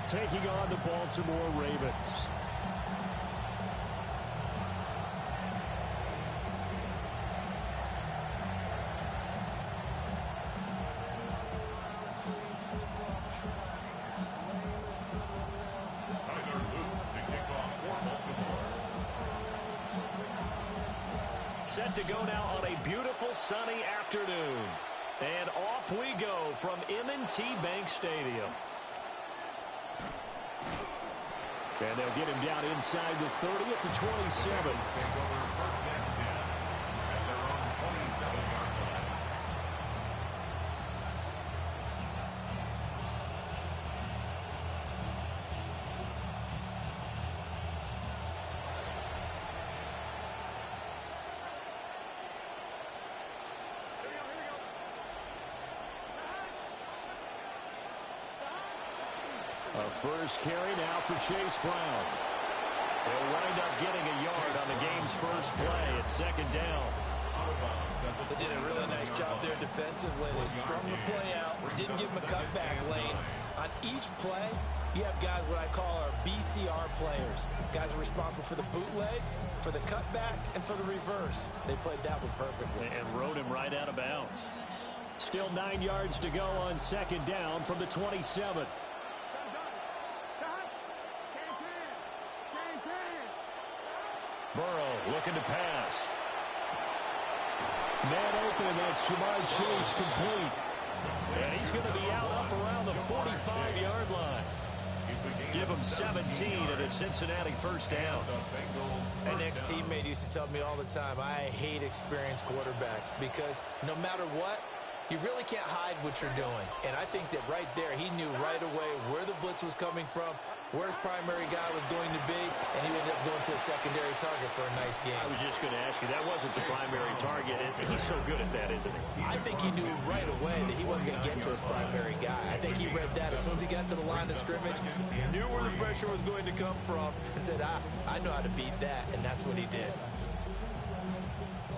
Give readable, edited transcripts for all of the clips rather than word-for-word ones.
taking on the Baltimore Ravens. Set to go now on a beautiful sunny afternoon. And off we go from M&T Bank Stadium. And they'll get him down inside the 30 at the 27. First carry now for Chase Brown. They'll wind up getting a yard on the game's first play at second down. They did a really nice job there defensively. They strung the play out, didn't give him a cutback lane. On each play, you have guys what I call our BCR players. Guys are responsible for the bootleg, for the cutback, and for the reverse. They played that one perfectly. And rode him right out of bounds. Still 9 yards to go on second down from the 27. Burrow looking to pass. Man open, and that's Jamar Chase complete. And he's going to be out up around the 45-yard line. Give him 17 at a Cincinnati first down. An ex-teammate used to tell me all the time, I hate experienced quarterbacks because no matter what, you really can't hide what you're doing. And I think that right there, he knew right away where the blitz was coming from, where his primary guy was going to be, and he ended up going to a secondary target for a nice game. I was just going to ask you, that wasn't the primary target. He's so good at that, isn't he? I think he knew right away that he wasn't going to get to his primary guy. I think he read that as soon as he got to the line of scrimmage, he knew where the pressure was going to come from, and said, I know how to beat that, and that's what he did.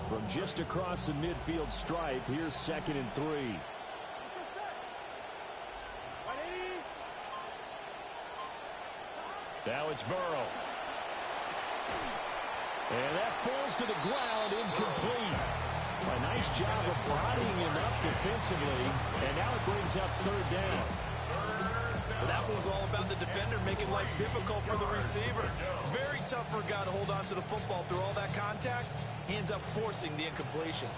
From just across the midfield stripe, here's 2nd and 3. Now it's Burrow. And that falls to the ground, incomplete. A nice job of bodying him up defensively, and now it brings up 3rd down. Well, that one was all about the defender making life difficult for the receiver. Very tough for a guy to hold on to the football through all that contact. He ends up forcing the incompletion.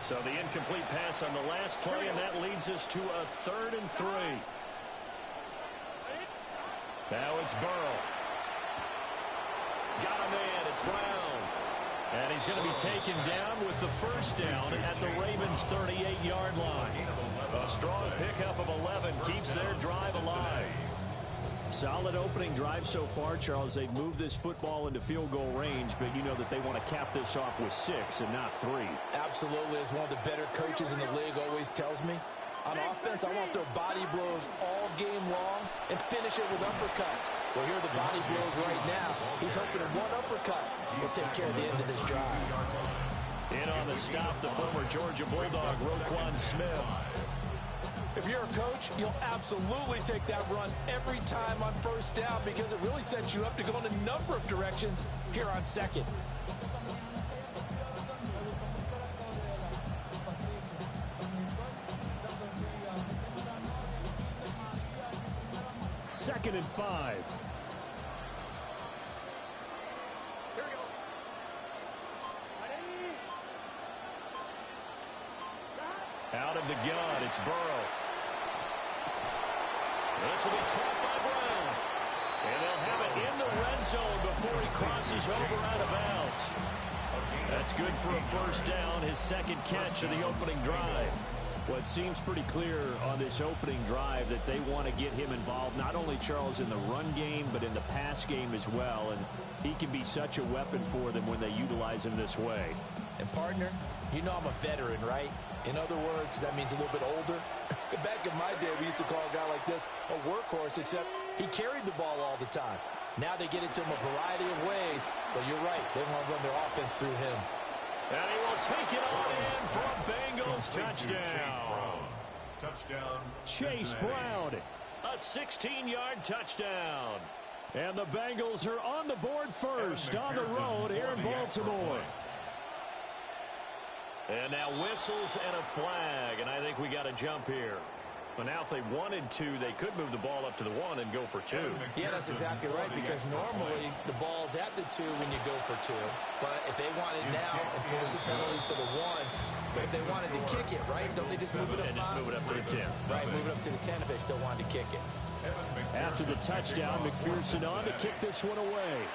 So the incomplete pass on the last play, and that leads us to a 3rd and 3. Now it's Burrow. Got a man, it's Brown. And he's going to be taken down with the first down at the Ravens' 38-yard line. A strong pickup of 11 keeps their drive alive. Solid opening drive so far, Charles. They've moved this football into field goal range, but you know that they want to cap this off with 6 and not 3. Absolutely. As one of the better coaches in the league always tells me, on offense, I want to throw body blows all game long and finish it with uppercuts. Well, here are the body blows right now. He's hoping that one uppercut will take care of the end of this drive. In on the stop, the former Georgia Bulldog, Roquan Smith. If you're a coach, you'll absolutely take that run every time on first down because it really sets you up to go in a number of directions here on 2nd. Second and 5. Here we go. Out of the gun, it's Burrow. This will be caught by Brown. And they'll have it in the red zone before he crosses over out of bounds. That's good for a first down, his 2nd catch of the opening drive. Well, it seems pretty clear on this opening drive that they want to get him involved, not only, Charles, in the run game, but in the pass game as well. And he can be such a weapon for them when they utilize him this way. And, partner, you know I'm a veteran, right? In other words, that means a little bit older. Back in my day, we used to call a guy like this a workhorse, except he carried the ball all the time. Now they get it to him a variety of ways, but you're right. They want to run their offense through him. And he will take it on in for a Bengals touchdown. Touchdown, Chase Brown. A 16-yard touchdown. And the Bengals are on the board first on the road here in Baltimore. And now whistles and a flag, and I think we got a jump here. But now if they wanted to, they could move the ball up to the 1 and go for 2. Yeah, that's exactly right, because normally the ball's at the 2 when you go for 2. But if they want it now, enforce the penalty to the 1. But if they wanted to kick it, right, don't they just move it up? And just move it up to the 10. Right, move it up to the 10 if they still wanted to kick it. After the touchdown, McPherson on to kick this one away.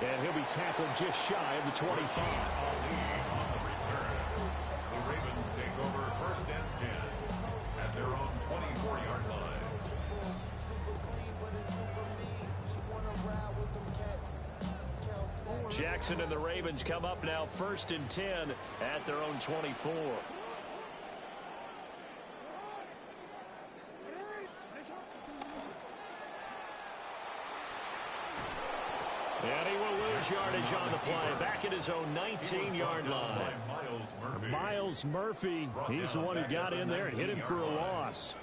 And he'll be tackled just shy of the 25. The Ravens take over 1st and 10 at their own 24-yard line. Jackson and the Ravens come up now 1st and 10 at their own 24. And he will lose yardage on the play. Back at his own 19-yard line. Miles Murphy, he's the one who got in there and hit him for a loss.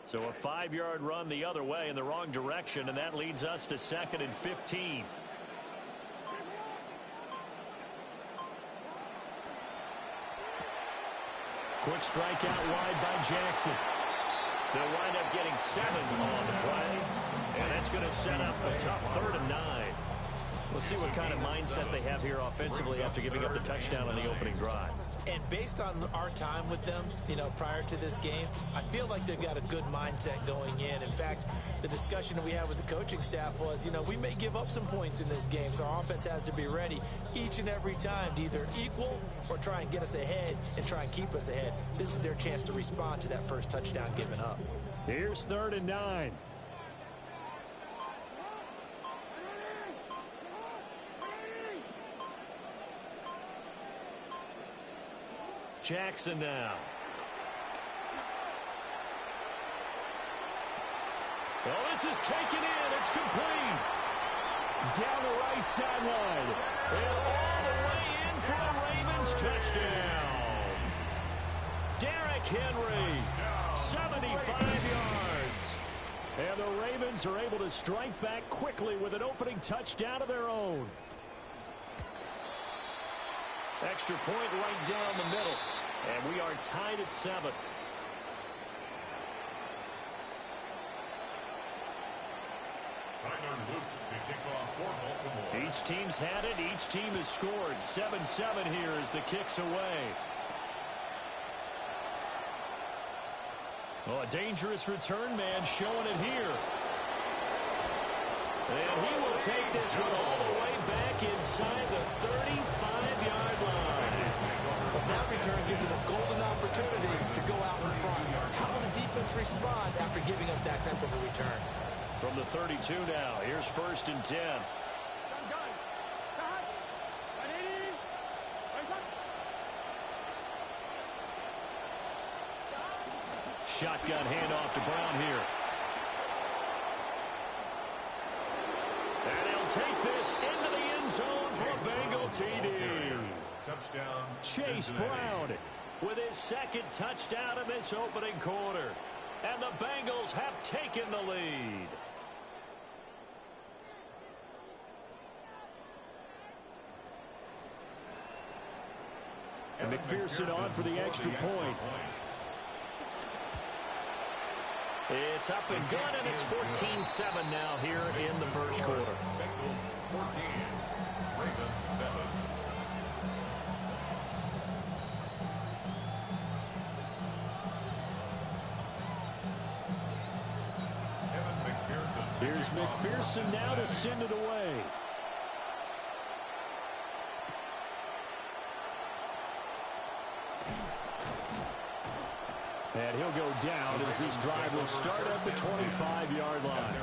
So a 5-yard run the other way in the wrong direction, and that leads us to 2nd and 15. Quick strike out wide by Jackson. They'll wind up getting 7 on the play, and that's going to set up a tough 3rd and 9. We'll see what kind of mindset they have here offensively after giving up the touchdown on the opening drive. And based on our time with them, prior to this game, I feel like they've got a good mindset going in. In fact, the discussion that we had with the coaching staff was, we may give up some points in this game, so our offense has to be ready each and every time to either equal or try and get us ahead and try and keep us ahead. This is their chance to respond to that first touchdown given up. Here's 3rd and 9. Jackson now. Well, this is taken in. It's complete. Down the right sideline. And all the way in for a Ravens touchdown. Derrick Henry, 75 yards. And the Ravens are able to strike back quickly with an opening touchdown of their own. Extra point right down the middle. And we are tied at 7. Each team's had it. Each team has scored. 7-7 here as the kick's away. Oh, a dangerous return man showing it here. And he will take this one all the way back inside the 35-yard line. That return gives them a golden opportunity to go out in front. How will the defense respond after giving up that type of a return? From the 32 now, here's 1st and 10. Shotgun handoff to Brown here. And he'll take this into the end zone for a Bengal TD. Touchdown, Chase Brown with his 2nd touchdown in this opening quarter. And the Bengals have taken the lead. And McPherson on for the extra point. It's up and good, and it's 14-7 now here in the first quarter. Bengals 14, Ravens 7. Here's McPherson now to send it away. And he'll go down as this drive will start at the 25-yard line.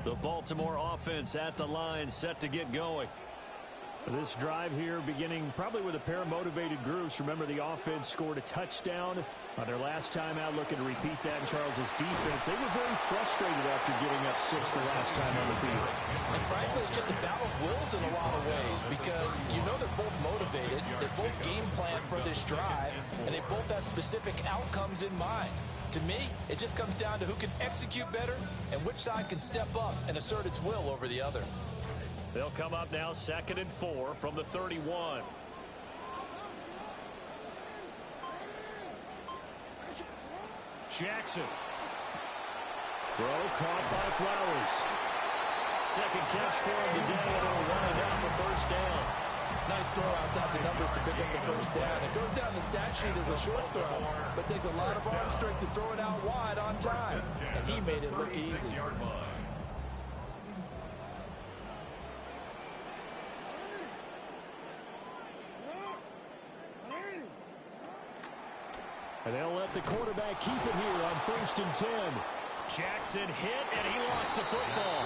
The Baltimore offense at the line, set to get going. This drive here beginning probably with a pair of motivated groups. Remember, the offense scored a touchdown on their last time out, looking to repeat that in Charles's defense. They were very frustrated after giving up 6 the last time on the field. And frankly, it's just a battle of wills in a lot of ways because you know they're both motivated, they both game plan for this drive, and they both have specific outcomes in mind. To me, it just comes down to who can execute better and which side can step up and assert its will over the other. They'll come up now 2nd and 4 from the 31. Jackson. Throw caught by Flowers. Second catch for him today, and it'll wind up a first down. Nice throw outside the numbers to pick up the first down. It goes down the stat sheet as a short throw, but takes a lot of arm strength to throw it out wide on time. And he made it look easy. And they'll let the quarterback keep it here on 1st and 10. Jackson hit, and he lost the football.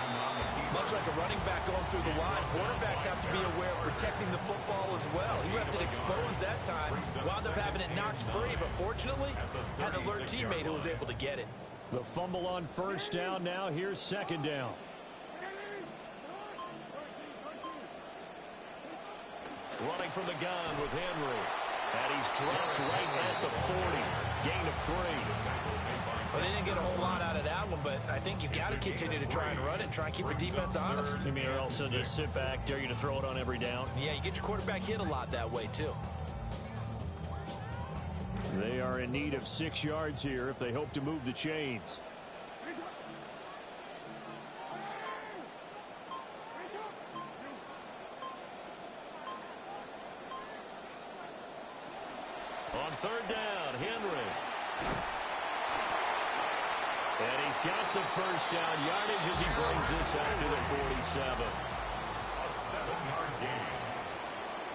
Much like a running back going through the line, quarterbacks have to be aware of protecting the football as well. He left it exposed that time, wound up having it knocked free, but fortunately, had an alert teammate who was able to get it. The fumble on 1st down now. Here's 2nd down. Running from the gun with Henry. And he's dropped right at the 40. Gain of 3. Well, they didn't get a whole lot out of that one, but I think you got to continue to try and run it and try and keep your defense honest. You mean also just sit back, dare you to throw it on every down? Yeah, you get your quarterback hit a lot that way, too. They are in need of 6 yards here if they hope to move the chains. On 3rd down, Henry. And he's got the first down yardage as he brings this out to the 47. A 7-yard gain.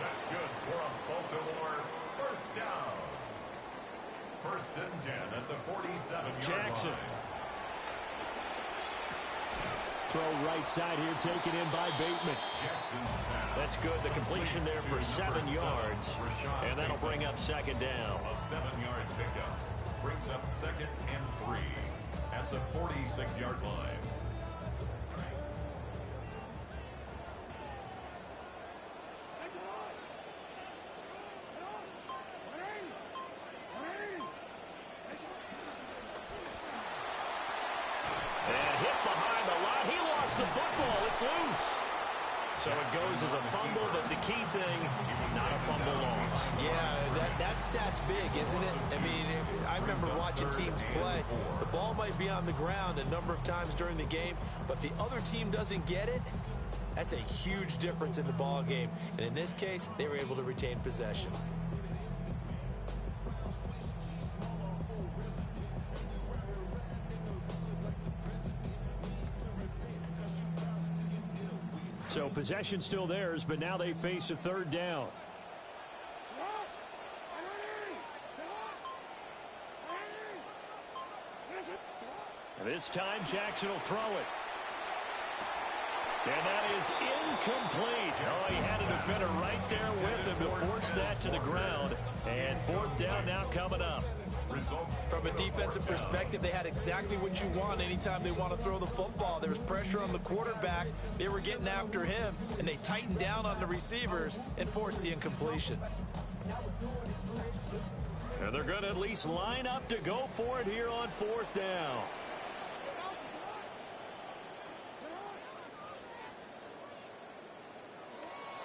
That's good for a Baltimore first down. 1st and 10 at the 47-yard Jackson. line. Throw right side here, taken in by Bateman. That's good. The completion there for 7 yards. And that'll bring up 2nd down. A 7-yard pickup brings up 2nd and 3 at the 46-yard line. And hit behind the line. He lost the football. It's loose. So it goes as a fumble, but the key thing, not a fumble loss. Yeah, that stat's big, isn't it? I mean, I remember watching teams play. The ball might be on the ground a number of times during the game, but the other team doesn't get it. That's a huge difference in the ball game. And in this case, they were able to retain possession. So possession still theirs, but now they face a 3rd down. And this time Jackson will throw it. And that is incomplete. Oh, he had a defender right there with him to force that to the ground. And 4th down now coming up. From a defensive perspective, they had exactly what you want anytime they want to throw the football. There was pressure on the quarterback. They were getting after him, and they tightened down on the receivers and forced the incompletion. And they're going to at least line up to go for it here on 4th down.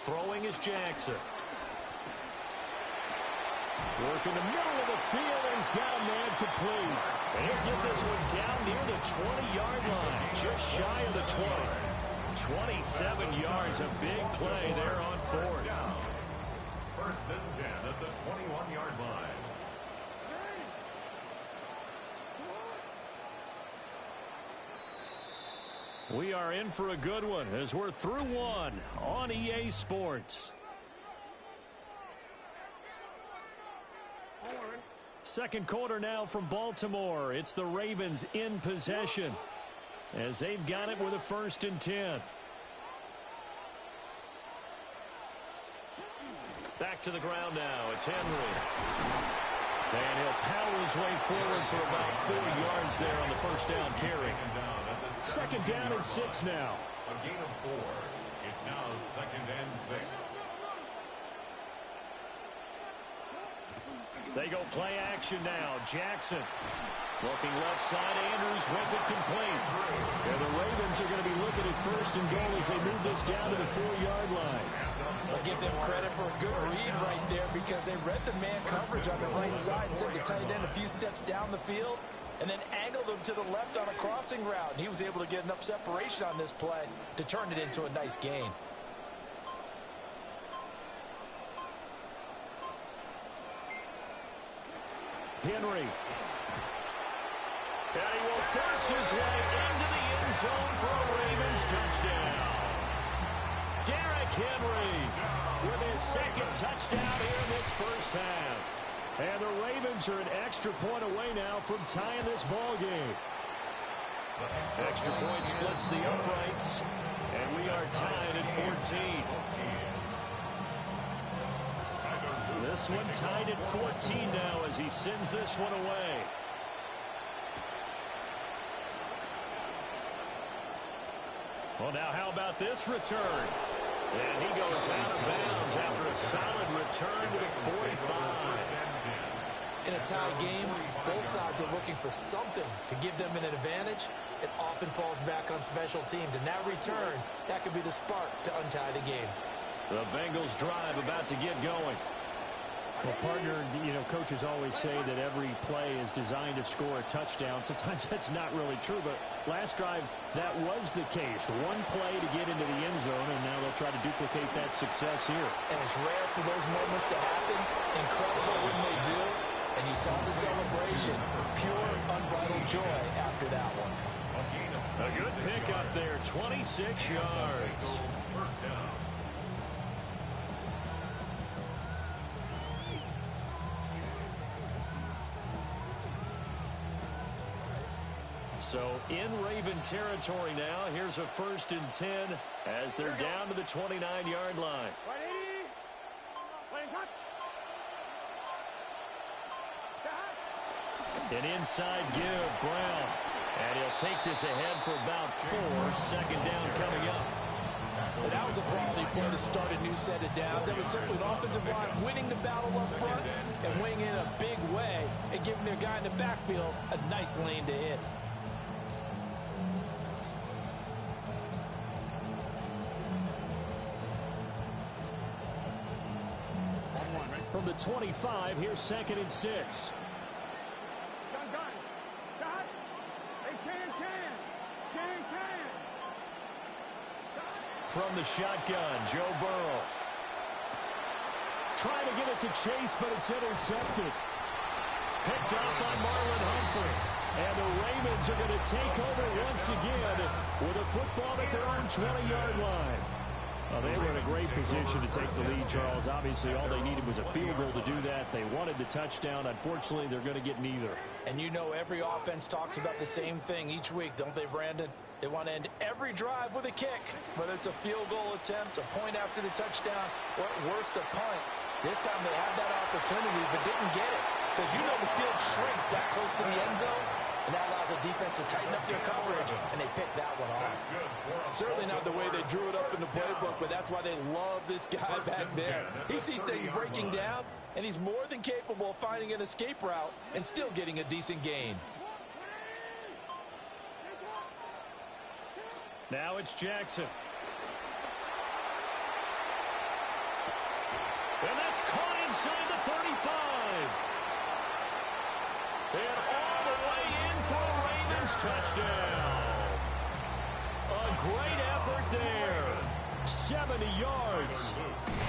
Throwing is Jackson. Work in the middle of the field, and he's got a man complete. And he'll get this one down near the 20-yard line, just shy of the 20. 27 yards, a big play there on 4th. 1st and 10 at the 21-yard line. We are in for a good one as we're through one on EA Sports. Second quarter now from Baltimore. It's the Ravens in possession as they've got it with a 1st and 10. back to the ground now. It's Henry. And he'll power his way forward for about 4 yards there on the first down carry. Second down and 6 now. A gain of 4. It's now second and 6. They go play action now. Jackson. Looking left side, Andrews with it complete. And the Ravens are going to be looking at first and goal as they move this down to the 4-yard line. I'll give them credit for a good read right there because they read the man coverage on the right side and sent the tight end a few steps down the field and then angled him to the left on a crossing route. And he was able to get enough separation on this play to turn it into a nice gain. Henry. And he will force his way into the end zone for a Ravens touchdown. Derrick Henry with his second touchdown here in this first half. And the Ravens are an extra point away now from tying this ball game. Extra point splits the uprights, and we are tied at 14. This one tied at 14 now as he sends this one away. Well, now how about this return? And he goes out of bounds after a solid return to the 45. In a tie game, both sides are looking for something to give them an advantage. It often falls back on special teams, and that return, that could be the spark to untie the game. The Bengals drive about to get going. Well, partner, coaches always say that every play is designed to score a touchdown. Sometimes that's not really true, but last drive, that was the case. One play to get into the end zone, and now they'll try to duplicate that success here. And it's rare for those moments to happen. Incredible when they do. And you saw the celebration. Pure, unbridled joy after that one. A good pick up there, 26 yards. First down. So in Raven territory now, here's a 1st and 10 as they're down to the 29-yard line. An inside give, Brown. And he'll take this ahead for about 4. Second down coming up. Well, that was a quality play to start a new set of downs. That was certainly an offensive line winning the battle up front and weighing in a big way and giving their guy in the backfield a nice lane to hit. From the 25, here's 2nd and 6. From the shotgun, Joe Burrow. Trying to get it to Chase, but it's intercepted. Picked up by Marlon Humphrey. And the Ravens are going to take over once again with a football at their own 20-yard line. Well, they were in a great position to take the lead, Charles. Obviously, all they needed was a field goal to do that. They wanted the touchdown. Unfortunately, they're going to get neither. And you know every offense talks about the same thing each week, don't they, Brandon? They want to end every drive with a kick, whether it's a field goal attempt, a point after the touchdown, or at worst, a punt. This time they had that opportunity but didn't get it because you know the field shrinks that close to the end zone, and that allows the defense to tighten up their coverage, and they picked that one off. Certainly not the way they drew it up in the playbook, but that's why they love this guy back there. He sees things breaking down, and he's more than capable of finding an escape route and still getting a decent gain. Now it's Jackson. And that's caught inside the 35. And all the way in for a Ravens touchdown. A great effort there. 70 yards.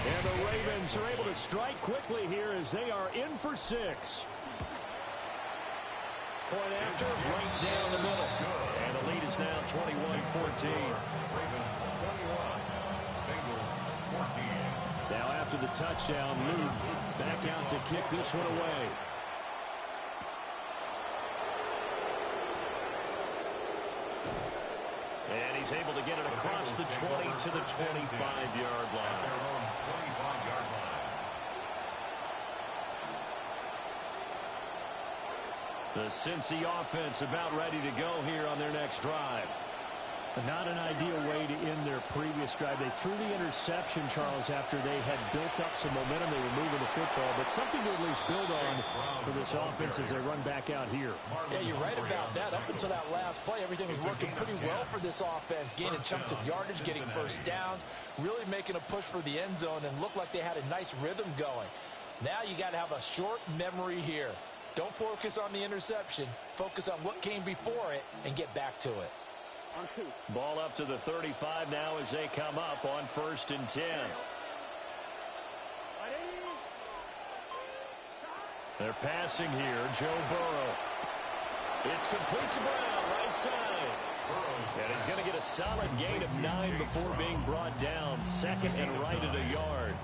And the Ravens are able to strike quickly here as they are in for 6. Point after, right down the middle. And the lead is now 21-14. Now after the touchdown, Lou back out to kick this one away. And he's able to get it across the 20 to the 25-yard line. The Cincy offense about ready to go here on their next drive. Not an ideal way to end their previous drive. They threw the interception, Charles, after they had built up some momentum. They were moving the football, but something to at least build on for this offense as they run back out here. Yeah, you're right about that. Up until that last play, everything was working pretty well for this offense. Gaining chunks of yardage, getting first downs, really making a push for the end zone, and looked like they had a nice rhythm going. Now you got to have a short memory here. Don't focus on the interception. Focus on what came before it and get back to it. Ball up to the 35 now as they come up on 1st and 10. They're passing here. Joe Burrow. It's complete to Brown, right side. And he's going to get a solid gain of 9 before being brought down. 2nd and right at a yard.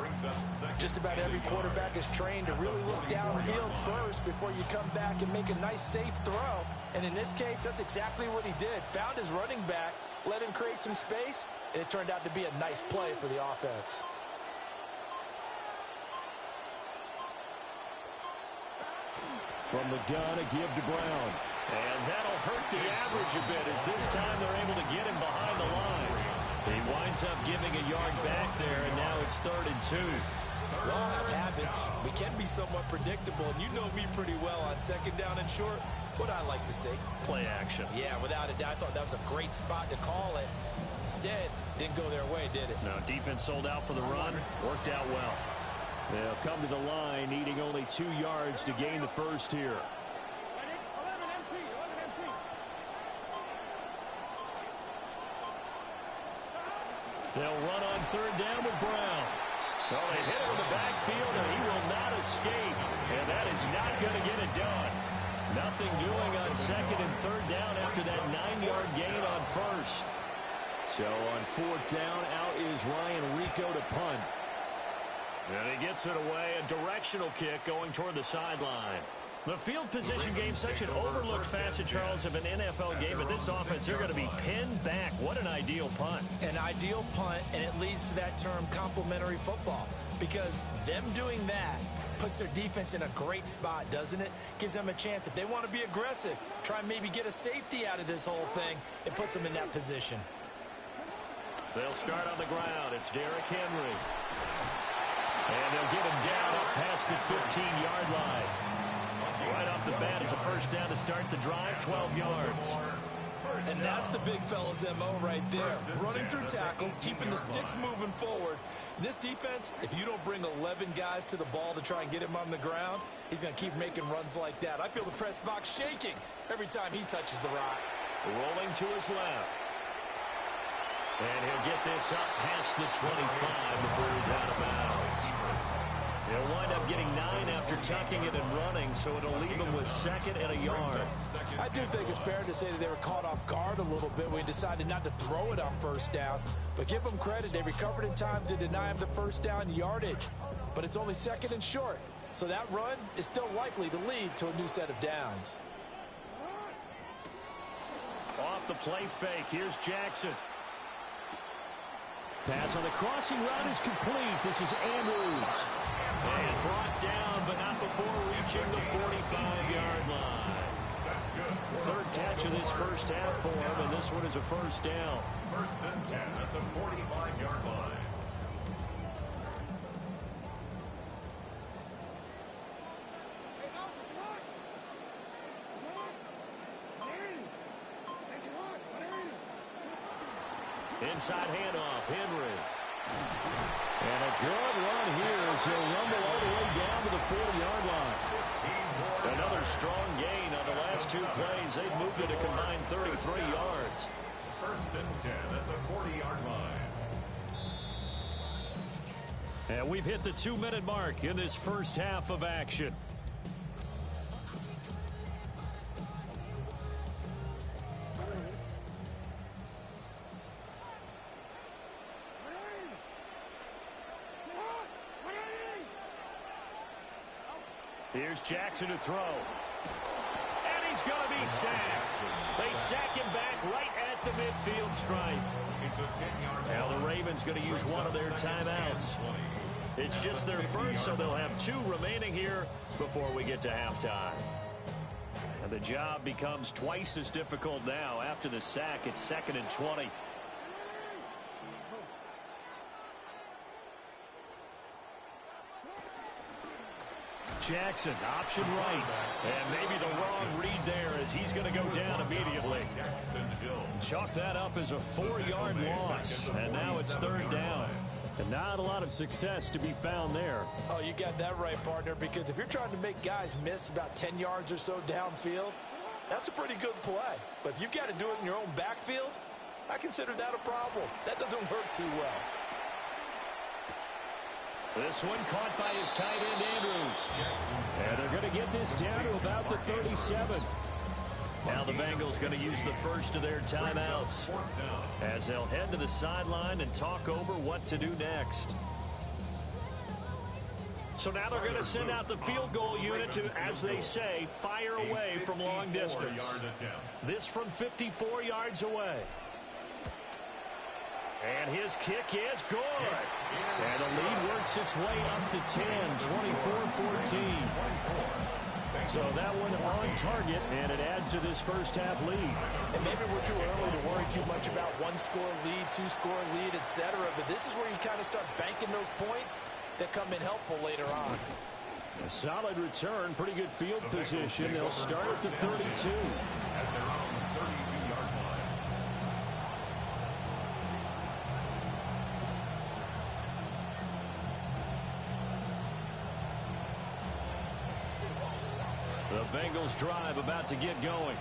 Just about every quarterback is trained to really look downfield first before you come back and make a nice, safe throw. And in this case, that's exactly what he did. Found his running back, let him create some space, and it turned out to be a nice play for the offense. From the gun, a give to Brown. And that'll hurt the average a bit as this time they're able to get him behind the line. He winds up giving a yard back there, and now it's 3rd and 2. We all have habits. We can be somewhat predictable, and you know me pretty well on 2nd down and short. What I like to see. Play action. Yeah, without a doubt, I thought that was a great spot to call it. Instead, didn't go their way, did it? No, defense sold out for the run. Worked out well. They'll come to the line, needing only 2 yards to gain the first here. They'll run on 3rd down with Brown. Well, they hit him in the backfield, and he will not escape. And that is not going to get it done. Nothing doing on 2nd and 3rd down after that 9-yard gain on 1st. So on 4th down, out is Ryan Rico to punt. And he gets it away. A directional kick going toward the sideline. The field position game, such an overlooked facet, Charles, of an NFL game. But this offense, they're going to be pinned back. What an ideal punt. An ideal punt, and it leads to that term complementary football. Because them doing that puts their defense in a great spot, doesn't it? Gives them a chance. If they want to be aggressive, try and maybe get a safety out of this whole thing, it puts them in that position. They'll start on the ground. It's Derrick Henry. And they'll get him down up past the 15-yard line. Right off the bat, it's a first down to start the drive, 12 yards. And that's the big fella's MO right there. Running through tackles, keeping the sticks moving forward. This defense, if you don't bring 11 guys to the ball to try and get him on the ground, he's going to keep making runs like that. I feel the press box shaking every time he touches the rock. Rolling to his left. And he'll get this up past the 25 before he's out of bounds. He'll wind up getting 9 after tucking it and running, so it'll leave him with 2nd and a yard. I do think it's fair to say that they were caught off guard a little bit when he decided not to throw it on 1st down. But give them credit, they recovered in time to deny him the 1st down yardage. But it's only 2nd and short, so that run is still likely to lead to a new set of downs. Off the play fake, here's Jackson. Pass on the crossing route is complete. This is Andrews. And brought down, but not before reaching the 45-yard line. 3rd catch of this first half for him, and this one is a first down. 1st and 10 at the 45-yard line. Inside handoff, Henry. And a good run here as he'll rumble all the way down to the 40-yard line. Another strong gain on the last 2 plays. They've moved it a combined 33 yards. 1st and 10 at the 40-yard line. And we've hit the 2-minute mark in this first half of action. Here's Jackson to throw. And he's going to be sacked. They sack him back right at the midfield stripe. It's a 10-yard. Now the Ravens going to use one of their timeouts. It's just their first, so they'll have 2 remaining here before we get to halftime. And the job becomes twice as difficult now. After the sack, it's 2nd and 20. Jackson, option right. And maybe the wrong read there as he's going to go down immediately. Chalk that up as a 4-yard loss. And now it's 3rd down. And not a lot of success to be found there. Oh, you got that right, partner, because if you're trying to make guys miss about 10 yards or so downfield, that's a pretty good play. But if you've got to do it in your own backfield, I consider that a problem. That doesn't work too well. This one caught by his tight end, Andrews. And they're going to get this down to about the 37. Now the Bengals going to use the first of their timeouts as they'll head to the sideline and talk over what to do next. So now they're going to send out the field goal unit to, as they say, fire away from long distance. This from 54 yards away. And his kick is good. And the lead works its way up to 10, 24-14. So that one on target, and it adds to this first-half lead. And maybe we're too early to worry too much about one-score lead, two-score lead, etc. But this is where you kind of start banking those points that come in helpful later on. A solid return, pretty good field position. They'll start at the 32. At their own 32-yard line. The Bengals drive about to get going.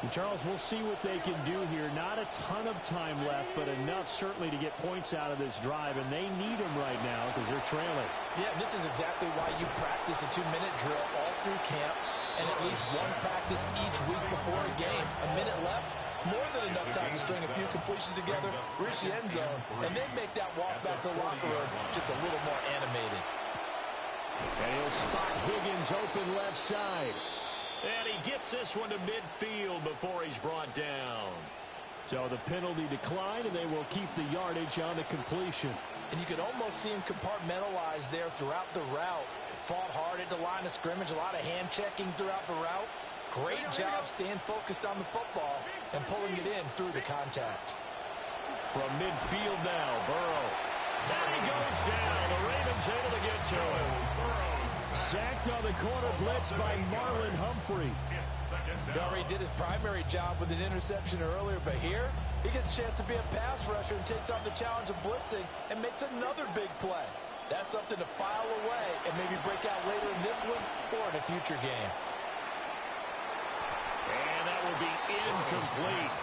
And Charles, we'll see what they can do here. Not a ton of time left, but enough certainly to get points out of this drive, and they need them right now because they're trailing. Yeah, this is exactly why you practice a 2-minute drill all through camp and at least one practice each week before a game. A minute left, more than enough time to string a few completions together, reach the end zone, and then make that walk back to the locker room just a little more animated. And he'll spot Higgins open left side. And he gets this one to midfield before he's brought down. So the penalty declined, and they will keep the yardage on the completion. And you could almost see him compartmentalize there throughout the route. Fought hard at the line of scrimmage, a lot of hand checking throughout the route. Great job staying focused on the football and pulling it in through the contact. From midfield now, Burrow. And he goes down. The Ravens able to get to him. Sacked on the corner blitz by Marlon Humphrey. He already did his primary job with an interception earlier, but here he gets a chance to be a pass rusher and takes on the challenge of blitzing and makes another big play. That's something to file away and maybe break out later in this one or in a future game. And that will be incomplete.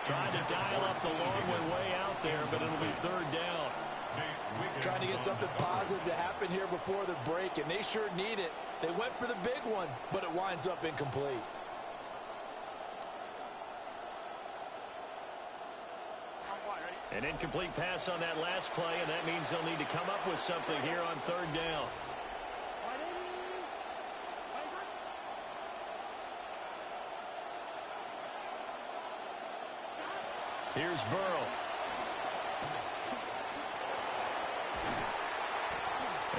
Trying to dial up the long way out there, but it'll be 3rd down. Trying to get something positive to happen here before the break, and they sure need it. They went for the big one, but it winds up incomplete. An incomplete pass on that last play, and that means they'll need to come up with something here on 3rd down. Here's Burrow.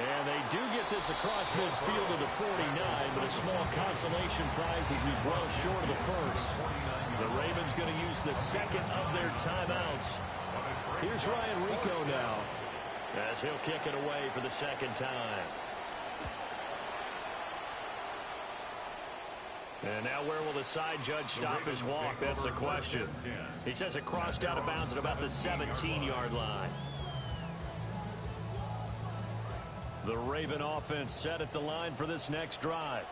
And they do get this across midfield to the 49, but a small consolation prize as he's well short of the first. The Ravens going to use the second of their timeouts. Here's Ryan Rico now, as he'll kick it away for the second time. And now where will the side judge stop his walk? That's the question. He says it crossed out of bounds at about the 17-yard line. The Raven offense set at the line for this next drive.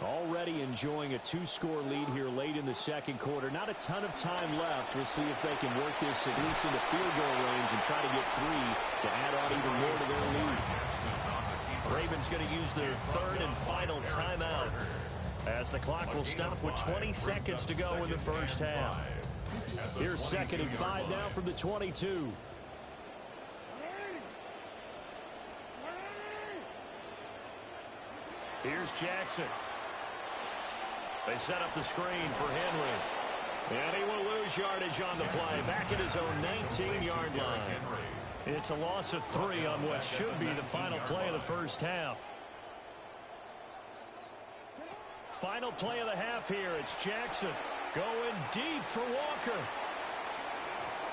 Already enjoying a 2-score lead here late in the second quarter. Not a ton of time left. We'll see if they can work this at least into field goal range and try to get 3 to add on even more to their lead. Ravens going to use their 3rd and final timeout as the clock will stop with 20 seconds to go in the first half. Here's 2nd and 5 now from the 22. Here's Jackson. They set up the screen for Henry. And he will lose yardage on the play. Back at his own 19-yard line. It's a loss of 3 on what should be the final play of the first half. final play of the half here. It's Jackson going deep for Walker.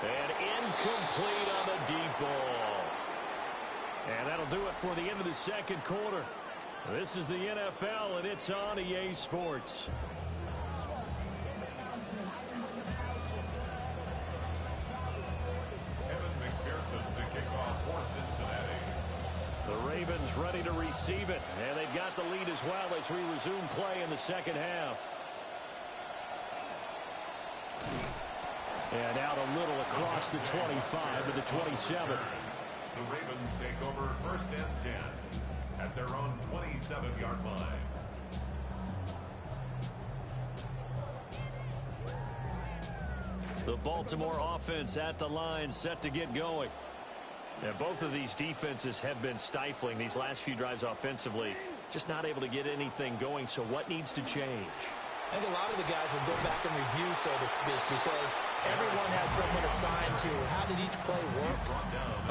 And incomplete on the deep ball. And that'll do it for the end of the second quarter. This is the NFL, and it's on EA Sports. The Ravens ready to receive it, and they've got the lead as well as we resume play in the second half. And out a little across the 25 to the 27. The Ravens take over 1st and 10 at their own 27-yard line. The Baltimore offense at the line, set to get going. And both of these defenses have been stifling these last few drives offensively. Just not able to get anything going, so what needs to change? I think a lot of the guys will go back and review, so to speak, because everyone has someone assigned to how did each play work.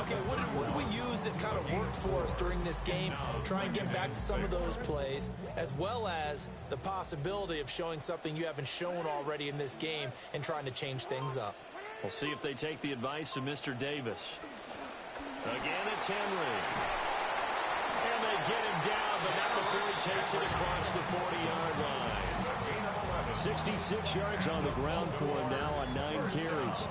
Okay, what did we use that kind of worked for us during this game? Try and get back to some of those plays, as well as the possibility of showing something you haven't shown already in this game and trying to change things up. We'll see if they take the advice of Mr. Davis. Again, it's Henry. And they get him down, but not before he takes it across the 40-yard line. 66 yards on the ground for him now on 9 carries.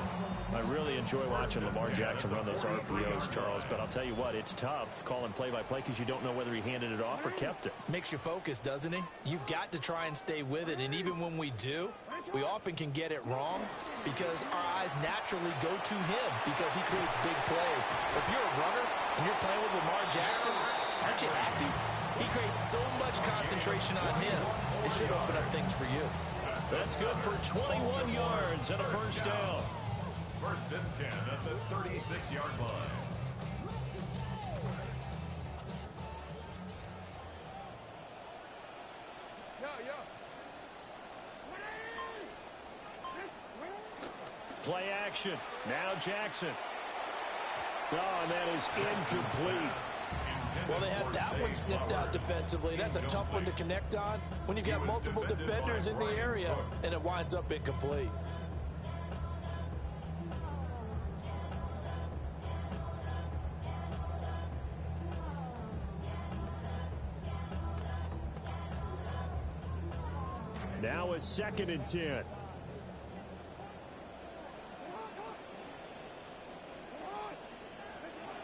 I really enjoy watching Lamar Jackson run those RPOs, Charles, but I'll tell you what, it's tough calling play-by-play because you don't know whether he handed it off or kept it. Makes you focus, doesn't he? You've got to try and stay with it, and even when we do, we often can get it wrong because our eyes naturally go to him because he creates big plays. If you're a runner and you're playing with Lamar Jackson, aren't you happy? He creates so much concentration on him. It should open up things for you. That's good for 21 yards and a first down. 1st and 10 at the 36-yard line. Play action. Now Jackson. Oh, and that is incomplete. Well, they had that one snipped out defensively. That's a tough one to connect on when you got multiple defenders in the area, and it winds up incomplete. Now it's 2nd and 10.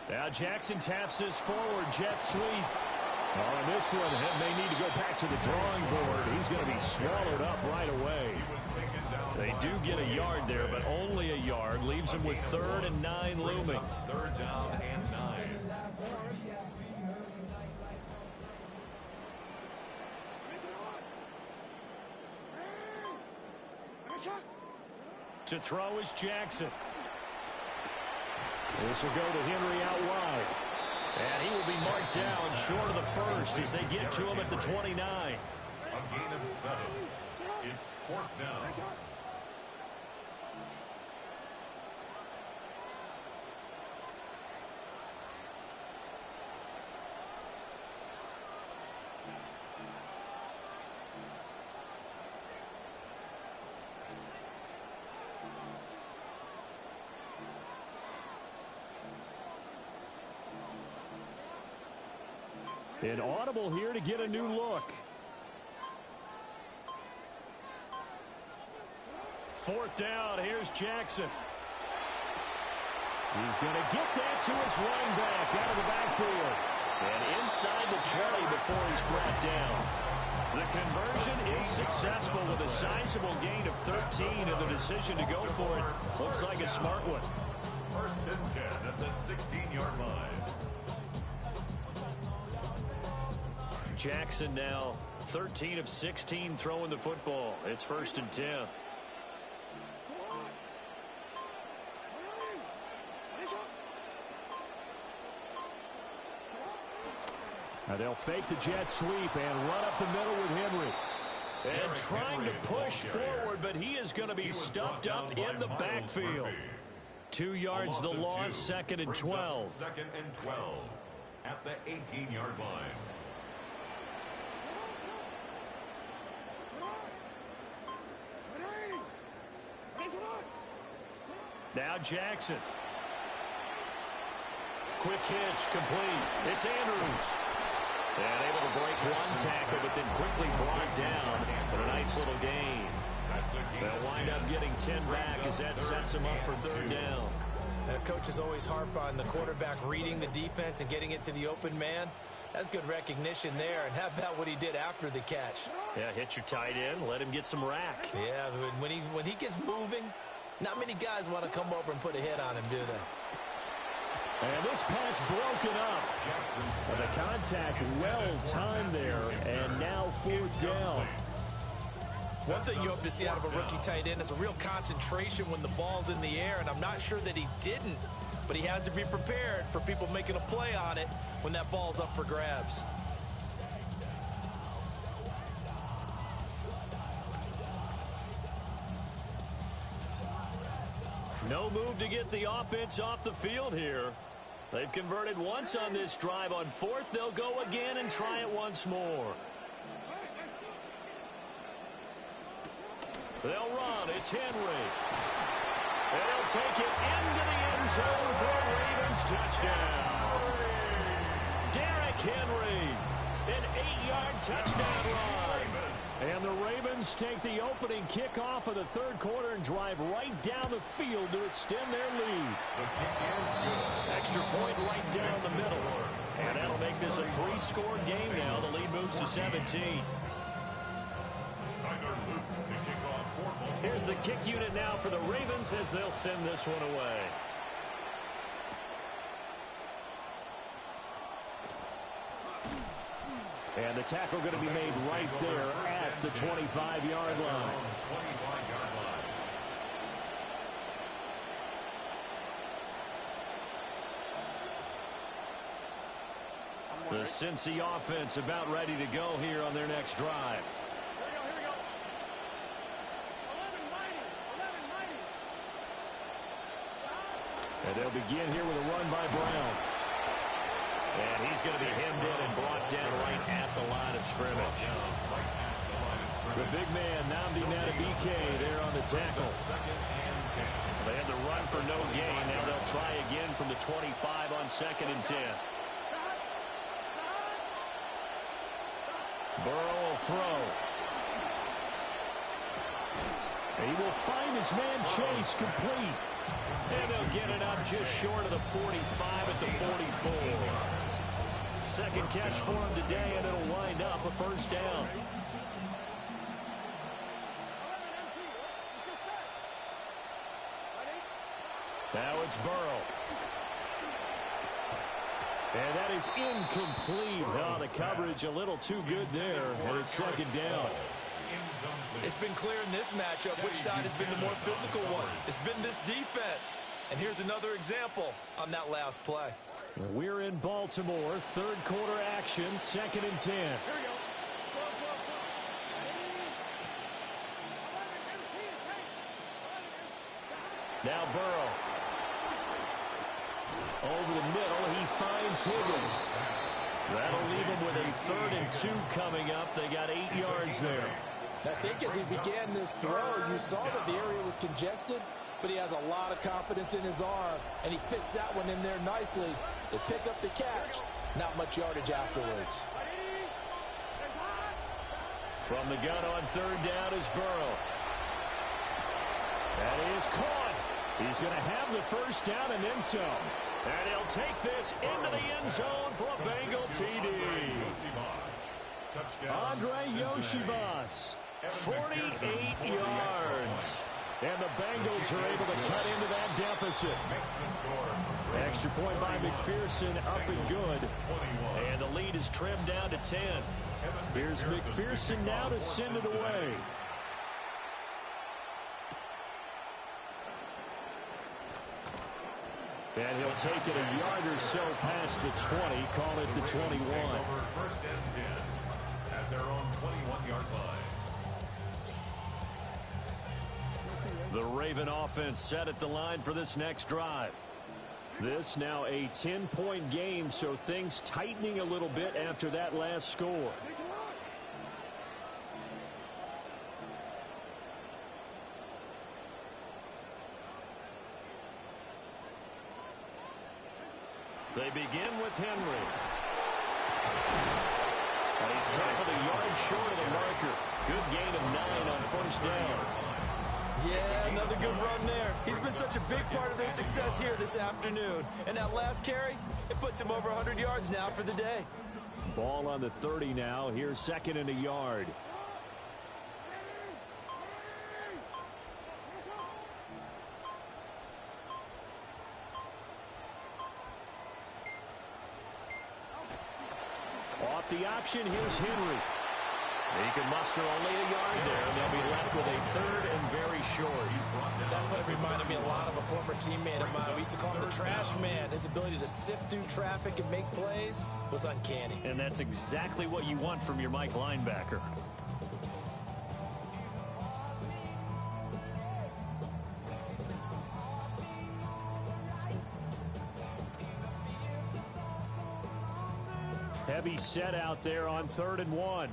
Now Jackson taps this forward jet sweep. On this one, may need to go back to the drawing board. He's going to be swallowed up right away. They do get a yard there, but only a yard. Leaves him with 3rd and 9 looming. 3rd down and 9. To throw is Jackson. This will go to Henry out wide. And he will be marked down short of the first as they get to him at the 29. A gain of 7. It's 4th down. An audible here to get a new look. 4th down. Here's Jackson. He's going to get that to his running back out of the backfield. And inside the 20 before he's brought down. The conversion is successful with a sizable gain of 13, and the decision to go for it looks like a smart one. 1st and 10 at the 16-yard line. Jackson now 13 of 16 throwing the football. It's 1st and 10. Now they'll fake the jet sweep and run up the middle with Henry. And trying to push forward, but he is going to be stuffed up in the backfield. 2 yards the loss, 2nd and 12. 2nd and 12 at the 18-yard line. Now Jackson. Quick hitch, complete. It's Andrews. And able to break one tackle, but then quickly brought down. But a nice little gain. They'll wind up getting 10 back as that sets them up for third down. Coaches always harp on the quarterback reading the defense and getting it to the open man. That's good recognition there. And how about what he did after the catch? Yeah, hit your tight end, let him get some rack. Yeah, when he gets moving, not many guys want to come over and put a hit on him, do they? And this pass broken up. The contact well timed there, and now fourth down. One thing you hope to see out of a rookie tight end is a real concentration when the ball's in the air, and I'm not sure that he didn't, but he has to be prepared for people making a play on it when that ball's up for grabs. No move to get the offense off the field here. They've converted once on this drive. On fourth, they'll go again and try it once more. They'll run. It's Henry. And he'll take it into the end zone for a Ravens touchdown. Derrick Henry, an 8-yard touchdown run. And the Ravens take the opening kickoff of the third quarter and drive right down the field to extend their lead. Extra point right down the middle. And that'll make this a 3-score game now. The lead moves to 17. Here's the kick unit now for the Ravens as they'll send this one away. And the tackle going to be made right there at the 25-yard line. The Cincy offense about ready to go here on their next drive. And they'll begin here with a run by Brown. And he's going to be hemmed in and brought down right at the line of scrimmage. The big man, Nnamdi Madubuike, there on the tackle. They had the run for no gain. Now they'll try again from the 25 on 2nd and 10. Burrow will throw. And he will find his man Chase complete. And they'll get it up just short of the 45 at the 44. Second catch for him today, and it'll wind up a first down. Now it's Burrow. And that is incomplete. Oh, the coverage a little too good there, and it's second down. It's been clear in this matchup which side has been the more physical one. It's been this defense. And here's another example on that last play. We're in Baltimore. Third quarter action. 2nd and 10. Now Burrow. Over the middle, he finds Higgins. That'll leave him with a 3rd and 2 coming up. They got 8 yards there. I think as he began this throw, you saw that the area was congested, but he has a lot of confidence in his arm, and he fits that one in there nicely. They pick up the catch. Not much yardage afterwards. From the gun on 3rd down is Burrow. That is caught. He's going to have the first down and then some. And he'll take this into the end zone for a Bengal TD. Andre Yoshibas. 48 yards. And the Bengals are able to cut into that deficit. Extra point by McPherson, up and good. And the lead is trimmed down to 10. Here's McPherson now to send it away. And he'll take it a yard or so past the 20, call it the 21. First and 10 at their own 21-yard line. The Raven offense set at the line for this next drive. This now a 10-point game, so things tightening a little bit after that last score. They begin with Henry. And he's tackled a yard short of the marker. Good gain of 9 on first down. Yeah, another good run there. He's been such a big part of their success here this afternoon. And that last carry, it puts him over 100 yards now for the day. Ball on the 30 now. Here's 2nd and a yard. Off the option, here's Henry. He can muster only a yard there, and they'll be left with a 3rd and very short. That play reminded me a lot of a former teammate of mine. We used to call him the trash man. His ability to sift through traffic and make plays was uncanny. And that's exactly what you want from your Mike linebacker. Heavy set out there on 3rd and 1.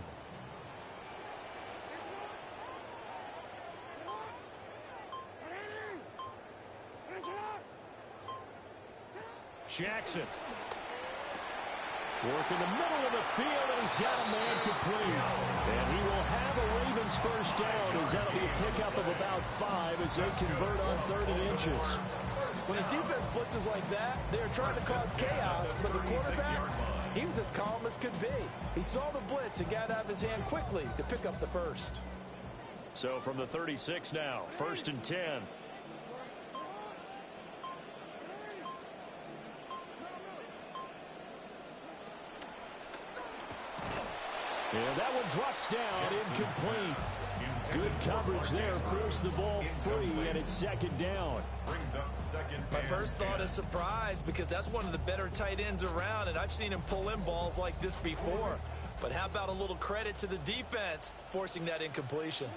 Jackson. Work in the middle of the field, and he's got a man complete. And he will have a Ravens first down, as that'll be a pickup of about 5 as they convert on 3rd and inches. When a defense blitzes like that, they're trying to cause chaos, but the quarterback, he was as calm as could be. He saw the blitz and got out of his hand quickly to pick up the first. So from the 36 now, 1st and 10. And that one drops down, incomplete. Good coverage there, forced the ball free, and it's 2nd down. My first thought is surprise, because that's one of the better tight ends around, and I've seen him pull in balls like this before. But how about a little credit to the defense forcing that incompletion?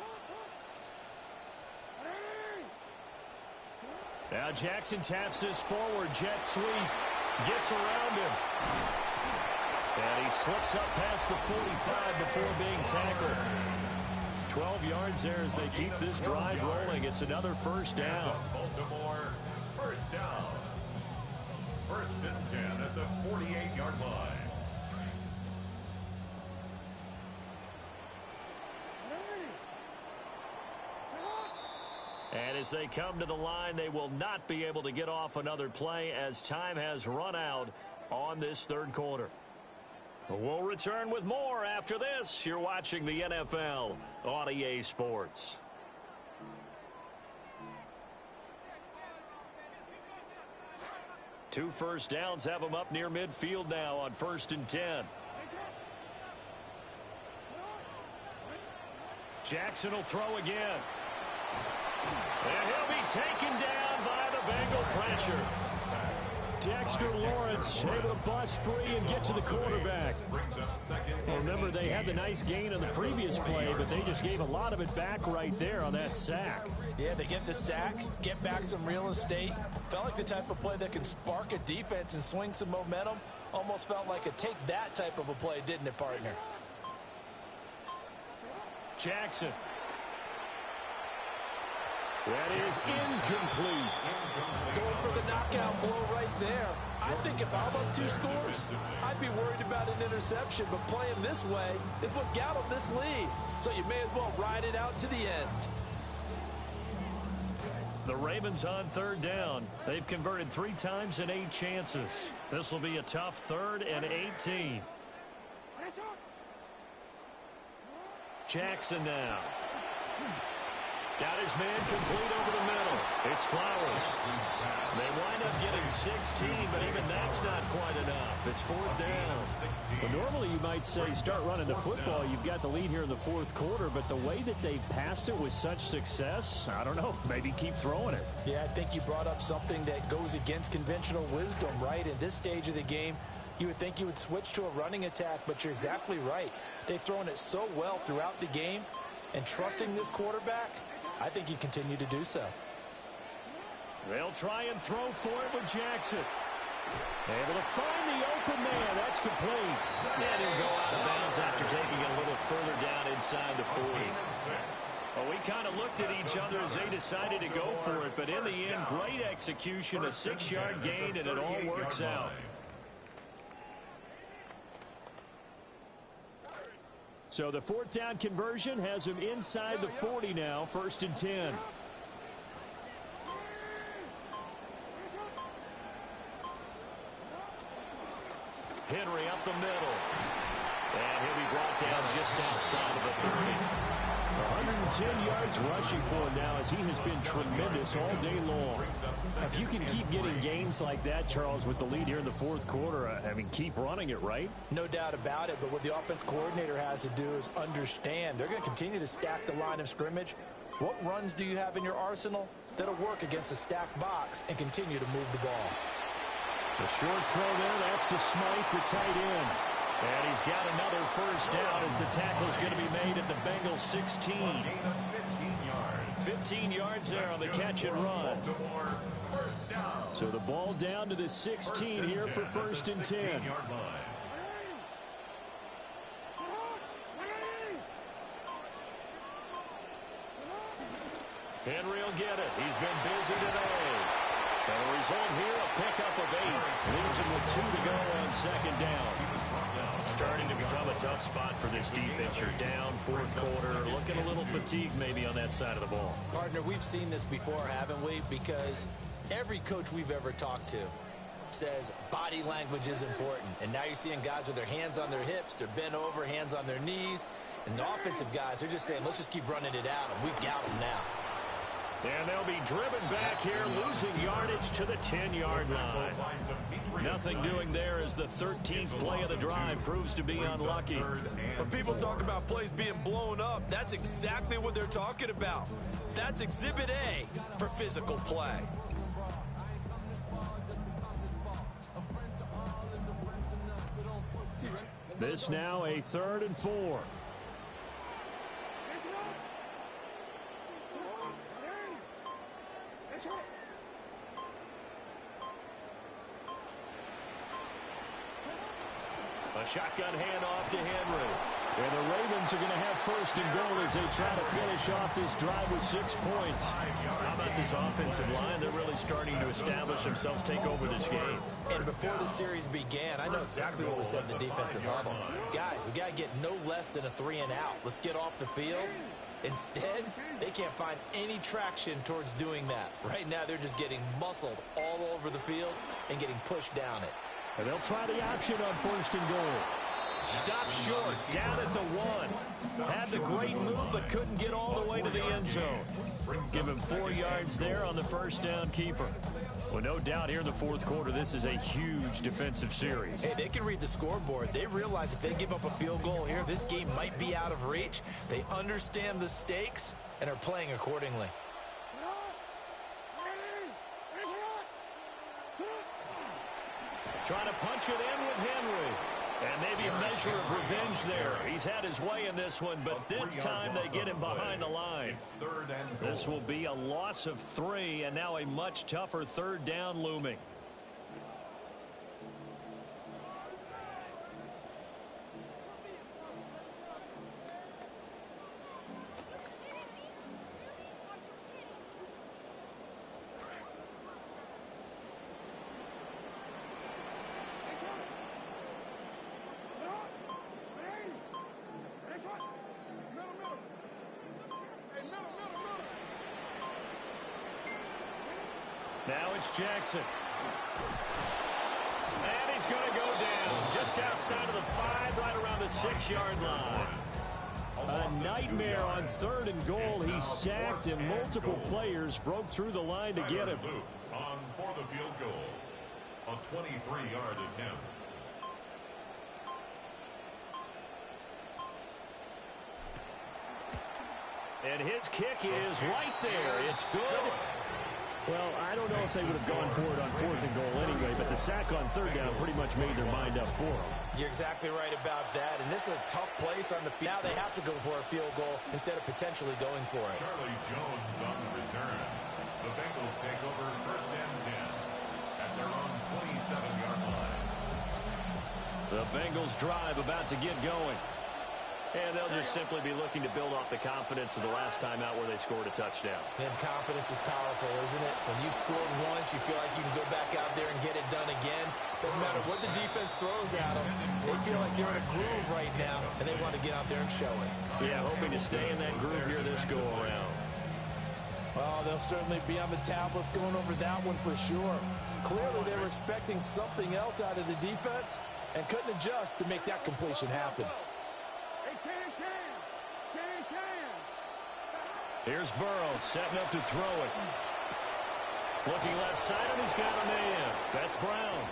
Now Jackson taps this forward, jet sweep, gets around him. And he slips up past the 45 before being tackled. 12 yards there as they keep this drive rolling. It's another first down. Baltimore, first down. 1st and 10 at the 48-yard line. And as they come to the line, they will not be able to get off another play as time has run out on this 3rd quarter. We'll return with more after this. You're watching the NFL on EA Sports. Two first downs have them up near midfield now on 1st and 10. Jackson will throw again. And he'll be taken down by the Bengal pressure. Dexter Lawrence able to bust free and get to the quarterback. Well, remember, they had the nice gain on the previous play, but they just gave a lot of it back right there on that sack. Yeah, they get the sack, get back some real estate. Felt like the type of play that can spark a defense and swing some momentum. Almost felt like a take that type of a play, didn't it, partner? Jackson. That is incomplete. Going for the knockout blow right there. I think if I'm up 2 scores, I'd be worried about an interception, but playing this way is what got them this lead. So you may as well ride it out to the end. The Ravens on 3rd down. They've converted 3 times in 8 chances. This will be a tough 3rd and 18. Jackson now. Got his man complete over the middle. It's Flowers. They wind up getting 16, but even that's not quite enough. It's 4th down. Well, normally you might say start running the football. You've got the lead here in the 4th quarter, but the way that they passed it with such success, I don't know, maybe keep throwing it. Yeah, I think you brought up something that goes against conventional wisdom, right? In this stage of the game, you would think you would switch to a running attack, but you're exactly right. They've thrown it so well throughout the game, and trusting this quarterback, I think you continue to do so. They'll try and throw for it with Jackson. Able to find the open man. That's complete. And he'll go out of bounds after taking it a little further down inside the 40. Well, we kind of looked at each other as they decided to go for it, but in the end, great execution, a 6-yard gain, and it all works out. So the fourth down conversion has him inside the 40 now, 1st and 10. Henry up the middle. And he'll be brought down just outside of the 30. 110 yards rushing for him now as he has been tremendous all day long. If you can keep getting gains like that, Charles, with the lead here in the fourth quarter, I mean, keep running it, right? No doubt about it, but what the offense coordinator has to do is understand they're going to continue to stack the line of scrimmage. What runs do you have in your arsenal that'll work against a stacked box and continue to move the ball? The short throw there, that's to Smythe, the tight end. And he's got another first down as the tackle's going to be made at the Bengals 16. 15 yards there on the catch and run. So the ball down to the 16 here for 1st and 10. Henry will get it. He's been busy today. And the result here, a pickup of 8. Leaves him with 2 to go on 2nd down. Starting to become a tough spot for this defense. You're down 4th quarter, looking a little fatigued maybe on that side of the ball. Partner, we've seen this before, haven't we? Because every coach we've ever talked to says body language is important. And now you're seeing guys with their hands on their hips, they're bent over, hands on their knees. And the offensive guys, they're just saying, let's just keep running it out, and we've got them now. And they'll be driven back here, losing yardage to the 10-yard line. Nothing doing there as the 13th play of the drive proves to be unlucky. When people talk about plays being blown up, that's exactly what they're talking about. That's Exhibit A for physical play. This now a 3rd and 4. A shotgun handoff to Henry. And the Ravens are going to have 1st and goal as they try to finish off this drive with 6 points. How about this offensive line? They're really starting to establish themselves, take over this game. And before the series began, I know exactly what was said in the defensive huddle. Guys, we got to get no less than a 3 and out. Let's get off the field. Instead, they can't find any traction towards doing that. Right now, they're just getting muscled all over the field and getting pushed down it. And they'll try the option on 1st and goal. Stopped short, down at the 1. Had the great move, but couldn't get all the way to the end zone. Give him 4 yards there on the 1st down keeper. Well, no doubt here in the 4th quarter, this is a huge defensive series. Hey, they can read the scoreboard. They realize if they give up a field goal here, this game might be out of reach. They understand the stakes and are playing accordingly. Trying to punch it in with Henry. And maybe a measure of revenge there. He's had his way in this one, but this time they get him behind the line. This will be a loss of 3, and now a much tougher 3rd down looming. Now it's Jackson. And he's going to go down just outside of the 5, right around the 6-yard line. A nightmare on 3rd and goal. He sacked and multiple players broke through the line to get him. On for the field goal. A 23-yard attempt. And his kick is right there. It's good. Well, I don't know if they would have gone for it on 4th and goal anyway, but the sack on 3rd down pretty much made their mind up for them. You're exactly right about that, and this is a tough place on the field. Now they have to go for a field goal instead of potentially going for it. Charlie Jones on the return. The Bengals take over 1st and 10 at their own 27-yard line. The Bengals drive about to get going. And they'll just simply be looking to build off the confidence of the last time out where they scored a touchdown. And confidence is powerful, isn't it? When you've scored once, you feel like you can go back out there and get it done again. Doesn't matter what the defense throws at them. They feel like they're in a groove right now, and they want to get out there and show it. Yeah, hoping to stay in that groove here this go-around. Oh, they'll certainly be on the tablets going over that one for sure. Clearly, they were expecting something else out of the defense and couldn't adjust to make that completion happen. Here's Burrow setting up to throw it. Looking left side, and he's got a man. That's Brown.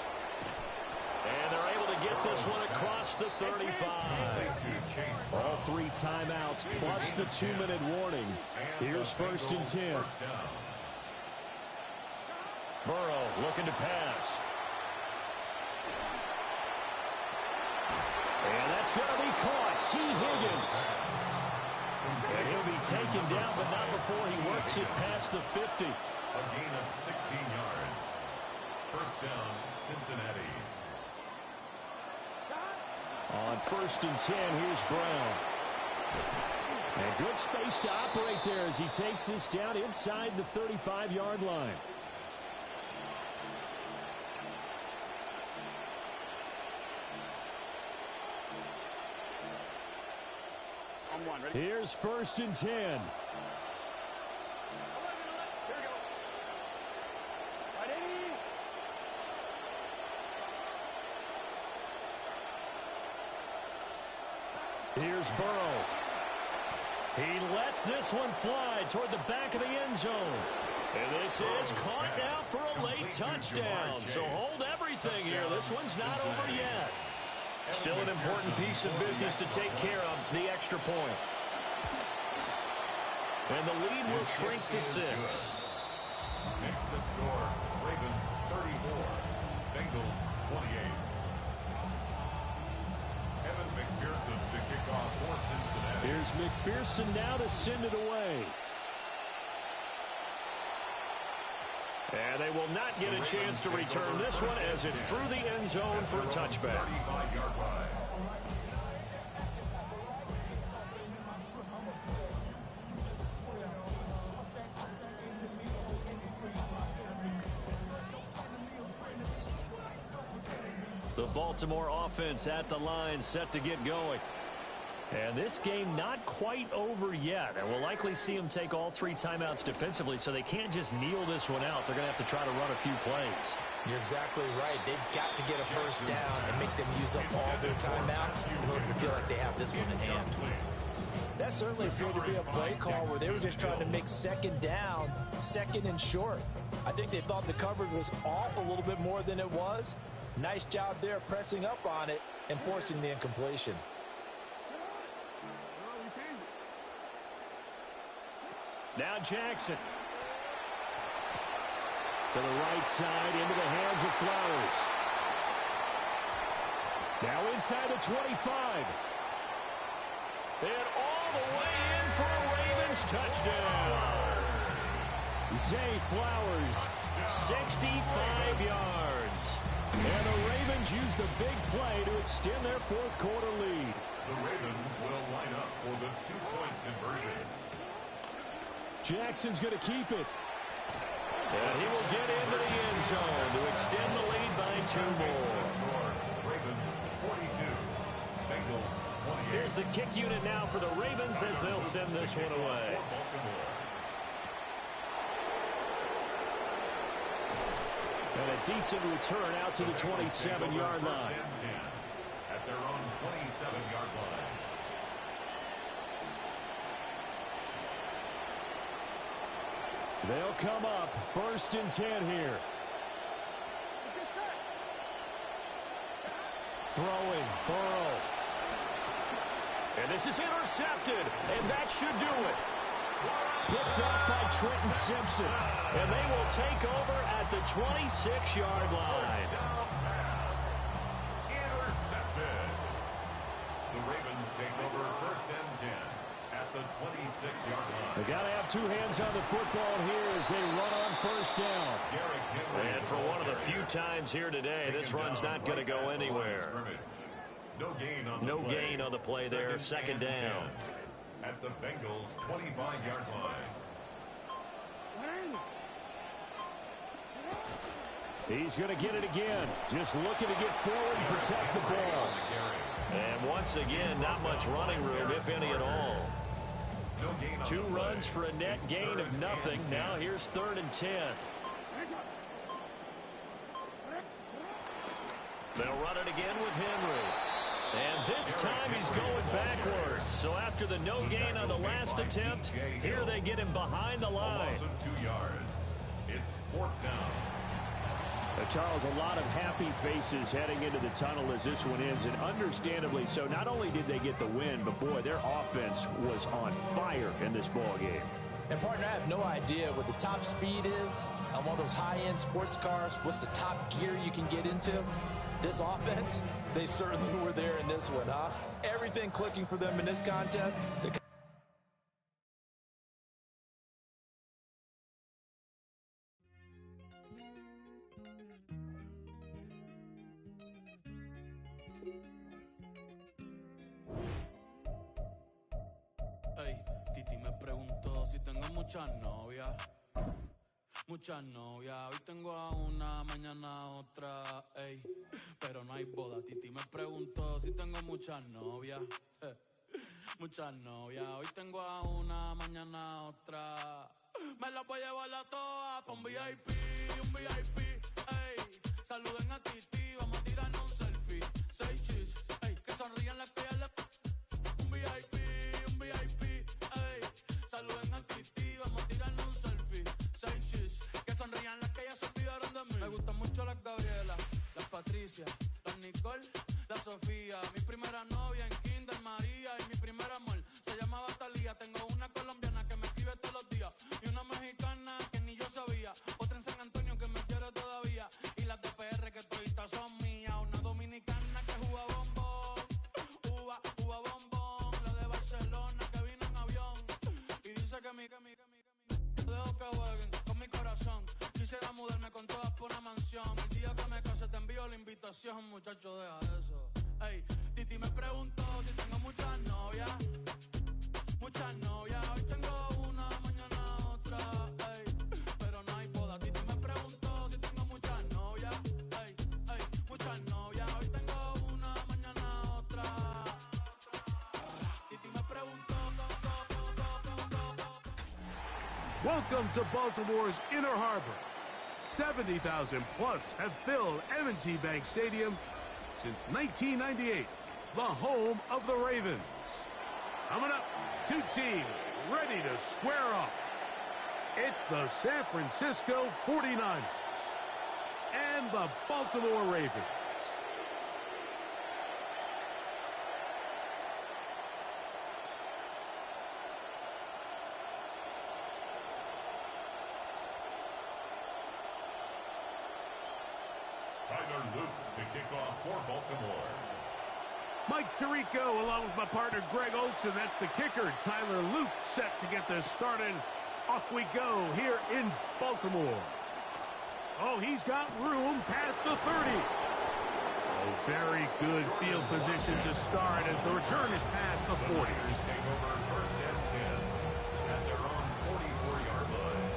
And they're able to get this one across the 35. All 3 timeouts plus the 2-minute warning. Here's 1st and 10. Burrow looking to pass. And that's going to be caught. T. Higgins. And he'll be taken down, but not before he works it past the 50. A gain of 16 yards. First down, Cincinnati. On 1st and 10, here's Brown. And good space to operate there as he takes this down inside the 35-yard line. Here's 1st and 10. Here's Burrow. He lets this one fly toward the back of the end zone. And this is caught now for a late touchdown. So hold everything here. This one's not over yet. Still an important piece of business to take care of, the extra point. And the lead will shrink to 6. Next to score, Ravens 34, Bengals 28. Evan McPherson to kick off for Cincinnati. Here's McPherson now to send it away. And they will not get a chance to return this one as it's through the end zone for a touchback. 35-yard line. The Baltimore offense at the line, set to get going. And this game not quite over yet. And we'll likely see them take all 3 timeouts defensively, so they can't just kneel this one out. They're going to have to try to run a few plays. You're exactly right. They've got to get a first down and make them use up all their timeouts in order to feel like they have this one in hand. That certainly appeared to be a play call where they were just trying to make 2nd down, 2nd and short. I think they thought the coverage was off a little bit more than it was. Nice job there pressing up on it and forcing the incompletion. Now Jackson. To the right side, into the hands of Flowers. Now inside the 25. And all the way in for a Ravens touchdown. Zay Flowers, 65 yards. And the Ravens use the big play to extend their 4th quarter lead. The Ravens will line up for the 2-point conversion. Jackson's going to keep it. And he will get into the end zone to extend the lead by 2 more. Ravens 42, Bengals 28. Here's the kick unit now for the Ravens as they'll send this one away. And a decent return out to the 27-yard line. At their own 27-yard line. They'll come up 1st and 10 here. Throwing, Burrow. And this is intercepted, and that should do it. Picked up by Trenton Simpson. And they will take over at the 26-yard line. Intercepted. The Ravens take over 1st and 10 at the 26-yard line. They got to have 2 hands on the football here as they run on 1st down. And for one of the few times here today, this run's not going to go anywhere. No gain on the play there. Second down. At the Bengals' 25-yard line. He's going to get it again. Just looking to get forward and protect the ball. And once again, not much running room, if any at all. 2 runs for a net gain of nothing. Now here's 3rd and 10. They'll run it again with Henry. And this time he's going backwards. So after the no gain on the last attempt, here they get him behind the line. 2 yards. It's 4th down. Charles, a lot of happy faces heading into the tunnel as this one ends, and understandably so. Not only did they get the win, but boy, their offense was on fire in this ball game. And partner, I have no idea what the top speed is on one of those high-end sports cars. What's the top gear you can get into? This offense, they certainly were there in this one, huh? Everything clicking for them in this contest. Titi me preguntó si tengo muchas novias. Muchas novias, hoy tengo a una, mañana a otra, ey. Pero no hay boda. Titi me preguntó si tengo muchas novias. Muchas novias, hoy tengo a una, mañana a otra. Me las voy a llevar a todas pa' un VIP, ey. Saluden a Titi, vamos a tirarnos un selfie. 6 chis, ey, que sonrían las que ya le... Un VIP, ey. Saluden a Titi, vamos a tirarnos un selfie. 6 chis, que sonrían las que ya se olvidaron de mí. Me gustan mucho las Gabriela, las Patricia, las Nicole, la Sofía. Mi primera novia en Kinder María y mi primer amor se llamaba Talía. Tengo una colombiana que me escribe todos los días y una mexicana que ni yo sabía. Otra en San Antonio que me quiere todavía y las de PR que toditas son mías. Una dominicana que juega bombón, uva bombón. La de Barcelona que vino en avión y dice que mi dejo que jueguen con mi corazón. Quisiera mudarme con todas por una mansión. El día que me case te envío la invitación, muchacho, deja eso. Ey, Titi me preguntó si tengo muchas novias. Muchas novias, hoy tengo una, mañana otra, ey. Pero no hay boda. Titi me preguntó si tengo muchas novias. Ey, muchas novias, hoy tengo una, mañana otra. Titi me preguntó. Welcome to Baltimore's Inner Harbor. 70,000 plus have filled M&T Bank Stadium since 1998, the home of the Ravens. Coming up, 2 teams ready to square off. It's the San Francisco 49ers and the Baltimore Ravens. Tyler Luke to kick off for Baltimore. Mike Tirico along with my partner Greg Olson. That's the kicker. Tyler Luke set to get this started. Off we go here in Baltimore. Oh, he's got room past the 30. Oh, very good field position to start as the return is past the 40. Take over 1st and 10 at their own 44-yard line.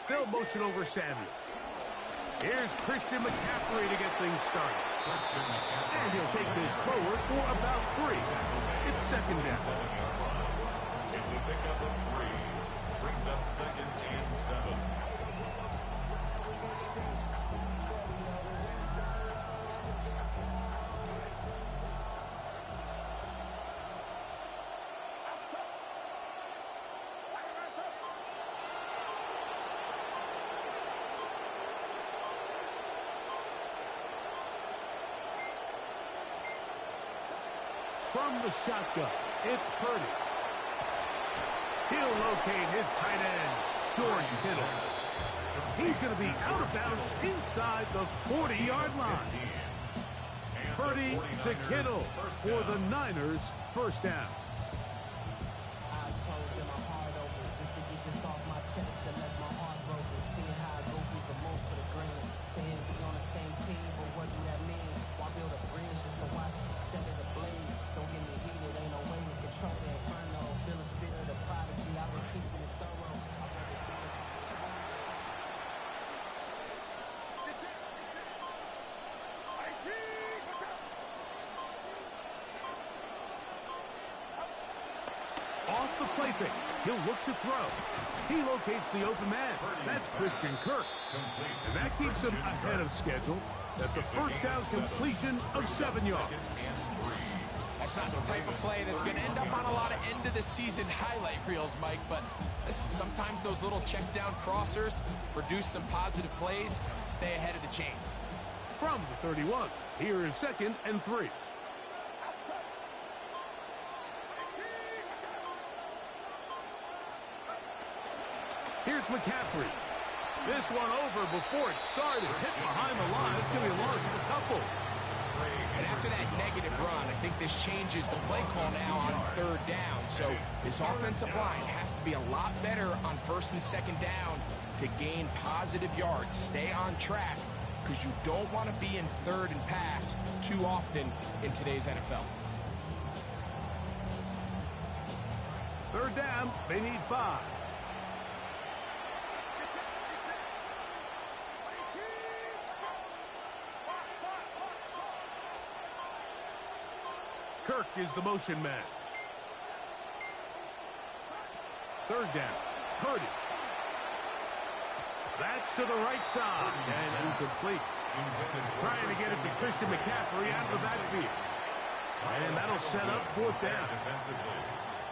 They'll motion over Samuel. Here's Christian McCaffrey to get things started. And he'll take this forward for about 3. It's 2nd down. It's a pickup of 3. Brings up 2nd and 7. from the shotgun. It's Purdy. He'll locate his tight end, George Kittle. He's going to be out of bounds inside the 40-yard line. Purdy to Kittle for the Niners, first down. Eyes closed and my heart open, just to get this off my chest and let my heart broken. Seeing how I go for some more for the green. Saying we on the same team, but what do that mean? Why build a bridge just to watch me set it ablaze? Don't get me heated, ain't no way to control the inferno. Feel the spirit of the prodigy, I've been keeping it thorough. Off the play fake. He'll look to throw. He locates the open man. That's Christian Kirk. And that keeps him ahead of schedule. That's a first down completion of 7 yards. That's not the type of play that's going to end up on a lot of end-of-the-season highlight reels, Mike. But listen, sometimes those little check-down crossers produce some positive plays. Stay ahead of the chains. From the 31, here is 2nd and 3. Here's McCaffrey. This one over before it started. Hit behind the line. It's going to be a loss of a couple. And after that negative run, I think this changes the play call now on 3rd down. So this offensive line has to be a lot better on 1st and 2nd down to gain positive yards. Stay on track because you don't want to be in 3rd and pass too often in today's NFL. 3rd down. They need 5. Kirk is the motion man. 3rd down. Purdy. That's to the right side. And incomplete. Trying to get it to Christian McCaffrey out of the backfield. And that'll set up 4th down.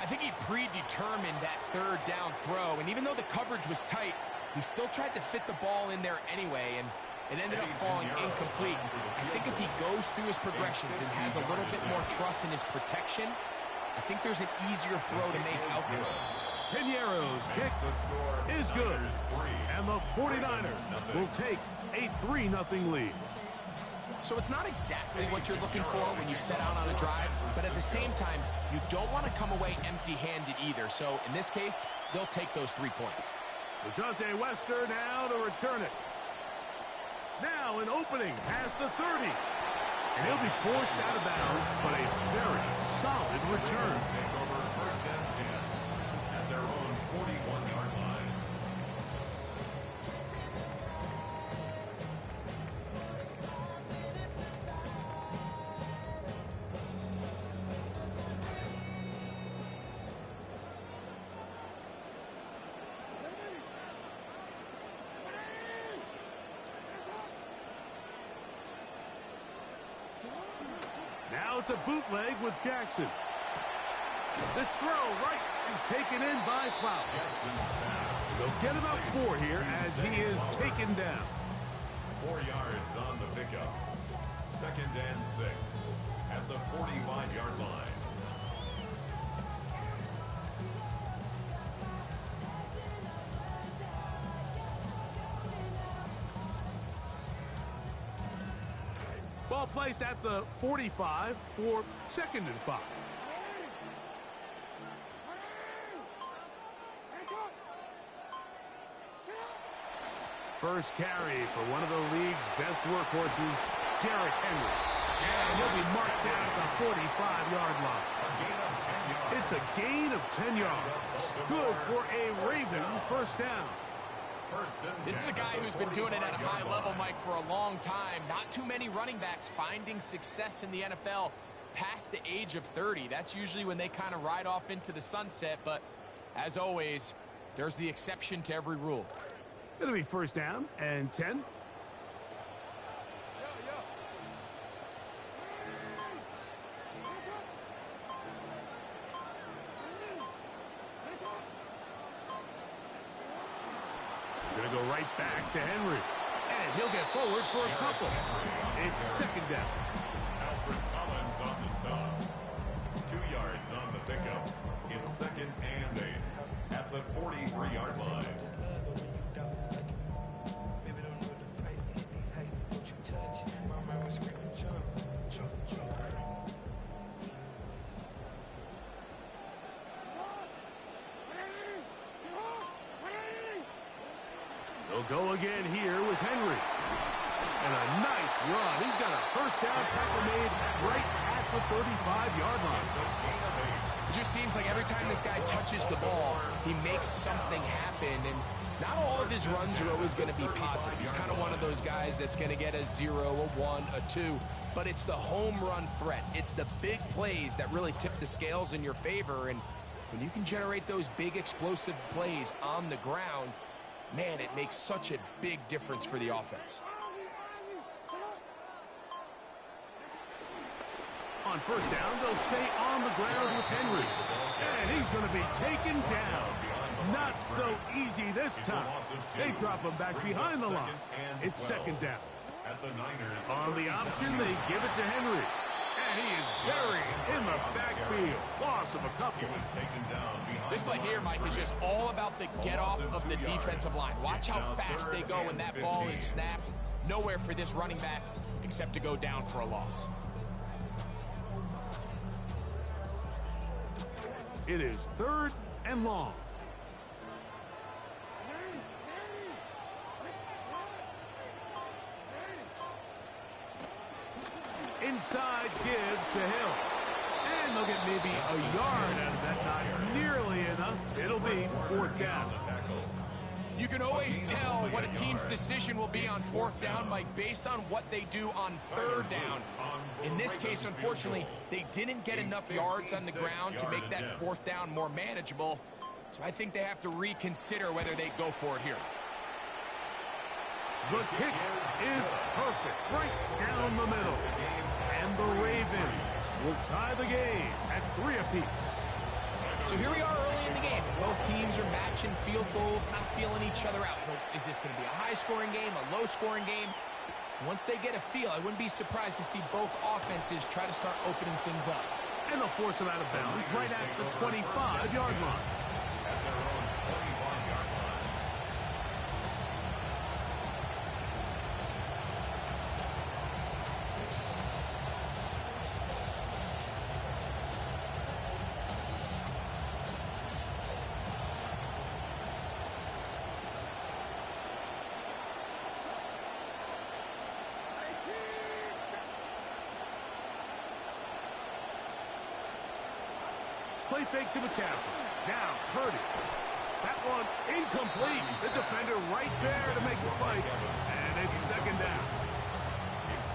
I think he predetermined that 3rd down throw. And even though the coverage was tight, he still tried to fit the ball in there anyway. And it ended up falling incomplete. I think if he goes through his progressions and has a little bit more trust in his protection, I think there's an easier throw to make out there. Piñeiro's kick is good. And the 49ers will take a 3-0 lead. So it's not exactly what you're looking for when you set out on a drive, but at the same time, you don't want to come away empty-handed either. So in this case, they'll take those 3 points. Dejounte Wester now to return it. Now an opening past the 30. And he'll be forced out of bounds, but a very solid return. Take over 1st and 10 at their own 41-yard line. Now it's a bootleg with Jackson. This throw right is taken in by Fowler. They'll get about 4 here as he is taken down. 4 yards on the pickup. 2nd and 6 at the 45-yard line. Ball placed at the 45 for 2nd and 5. First carry for one of the league's best workhorses, Derrick Henry. And he'll be marked down at the 45-yard line. It's a gain of 10 yards. Good for a Raven first down. This is a guy who's been doing it at a high level, Mike, for a long time. Not too many running backs finding success in the NFL past the age of 30. That's usually when they kind of ride off into the sunset. But as always, there's the exception to every rule. It'll be first down and 10. Going to go right back to Henry. And he'll get forward for a couple. It's 2nd down. Alfred Collins on the stop. Go again here with Henry. And a nice run. He's got a first down tackle made right at the 35-yard line. It just seems like every time this guy touches the ball, he makes something happen. And not all of his runs are always going to be positive. He's kind of one of those guys that's going to get a 0, a 1, a 2. But it's the home run threat. It's the big plays that really tip the scales in your favor. And when you can generate those big explosive plays on the ground, man, it makes such a big difference for the offense. On first down, they'll stay on the ground with Henry. And he's going to be taken down. Not so easy this time. They drop him back behind the line. It's second down. On the option, they give it to Henry. And he is buried in the backfield. Loss of a couple. This play here, Mike, is just all about the get-off of the defensive line. Watch how fast they go when that ball is snapped. Nowhere for this running back except to go down for a loss. It is third and long. Inside give to Hill. And they'll get maybe a yard out of that. Not nearly enough. It'll be fourth down. You can always tell what a team's decision will be on fourth down, Mike, based on what they do on third down. In this case, unfortunately, they didn't get enough yards on the ground to make that fourth down more manageable. So I think they have to reconsider whether they go for it here. The kick is perfect, right down the middle. And the Ravens will tie the game at 3 apiece. So here we are early in the game. Both teams are matching field goals, kind of feeling each other out. Is this going to be a high-scoring game, a low-scoring game? Once they get a feel, I wouldn't be surprised to see both offenses try to start opening things up. And they'll force him out of bounds right at the 25-yard line. Play fake to McCaffrey. Now, Purdy. That one incomplete. The defender right there to make the fight. And it's second down.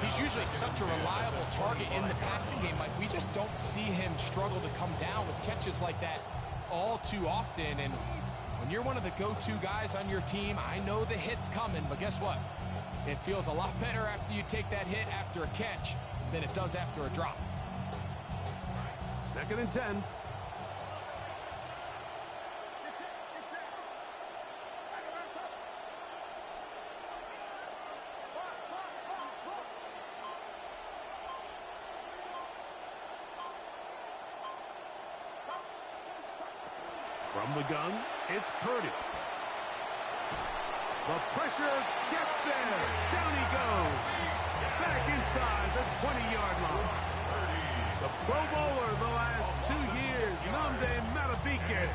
He's usually such a reliable target in the passing game, Mike. We just don't see him struggle to come down with catches like that all too often. And when you're one of the go-to guys on your team, I know the hit's coming, but guess what? It feels a lot better after you take that hit after a catch than it does after a drop. Second and 10. From the gun, it's Purdy. The pressure gets there. Down he goes. Back inside the 20-yard line. The Pro Bowler the last 2 years, Nnamdi Madubuike,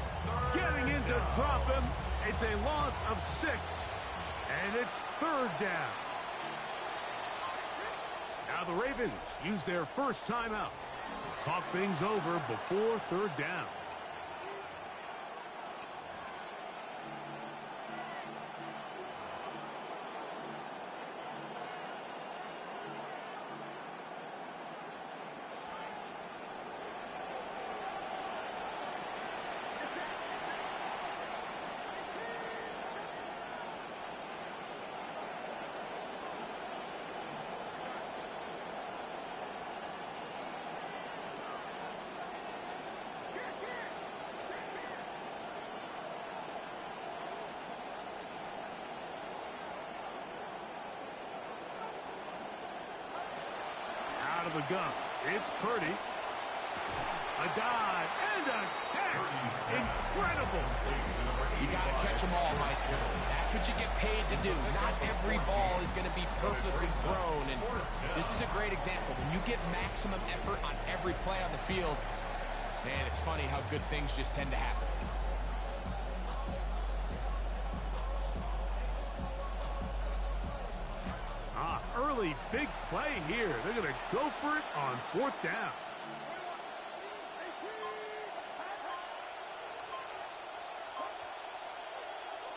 getting in to drop him. It's a loss of 6, and it's third down. Now the Ravens use their first timeout. Talk things over before third down. Out of the gun, it's Purdy. A dive and a catch. Incredible. You got to catch them all, Mike. That's what you get paid to do. Not every ball is going to be perfectly thrown. And this is a great example. When you get maximum effort on every play on the field, man, it's funny how good things just tend to happen. early big play here. They're going to go for it on 4th down.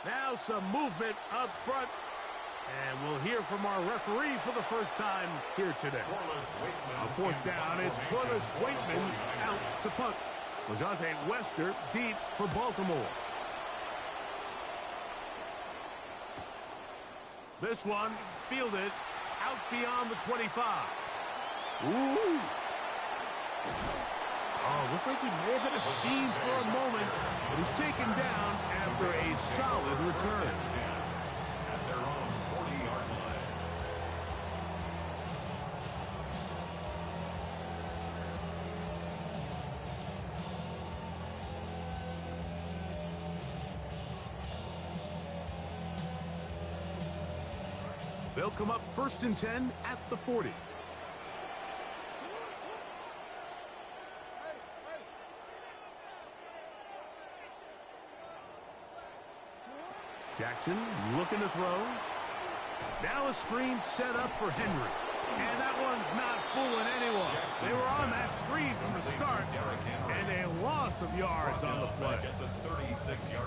Now some movement up front. And we'll hear from our referee for the first time here today. On 4th down, it's Corliss Waitman out to punt. LeJontay Wester deep for Baltimore. This one fielded out beyond the 25. Ooh. Oh, looked like he may have hit a seam for a moment, but he's taken down after a solid return. At their own 40-yard line. They'll come up 1st and 10 at the 40. Jackson looking to throw. Now a screen set up for Henry. And that one's not fooling anyone. They were on that screen from the start. And a loss of yards on the play.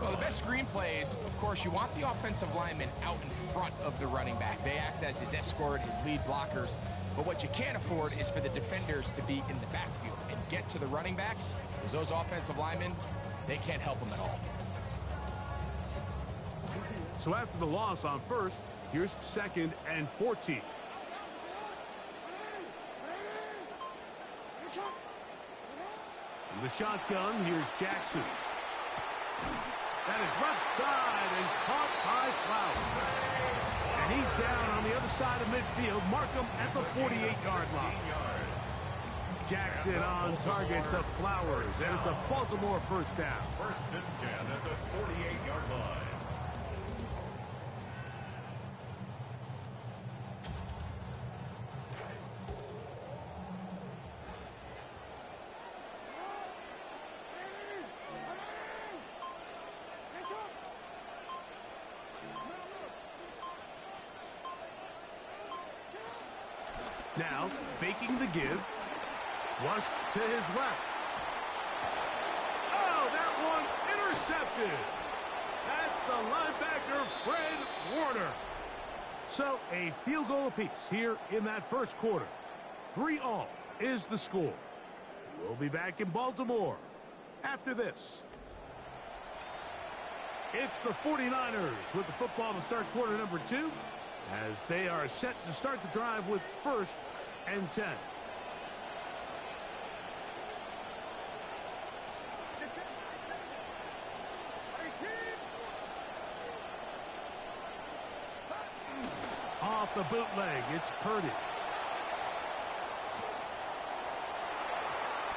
Well, the best screen plays, of course, you want the offensive lineman out in front of the running back. They act as his escort, his lead blockers. But what you can't afford is for the defenders to be in the backfield and get to the running back, because those offensive linemen, they can't help him at all. So after the loss on 1st, here's 2nd and 14. In the shotgun, here's Jackson. That is left side and caught by Flowers. And he's down on the other side of midfield. Mark him at the 48-yard line. Jackson on target to Flowers, and it's a Baltimore 1st down. 1st and 10 at the 48-yard line. Now, faking the give. Flush to his left. Oh, that one intercepted. That's the linebacker, Fred Warner. So, a field goal apiece here in that 1st quarter. 3-all is the score. We'll be back in Baltimore after this. It's the 49ers with the football to start quarter number 2, as they are set to start the drive with 1st and 10. Off the bootleg, it's Purdy.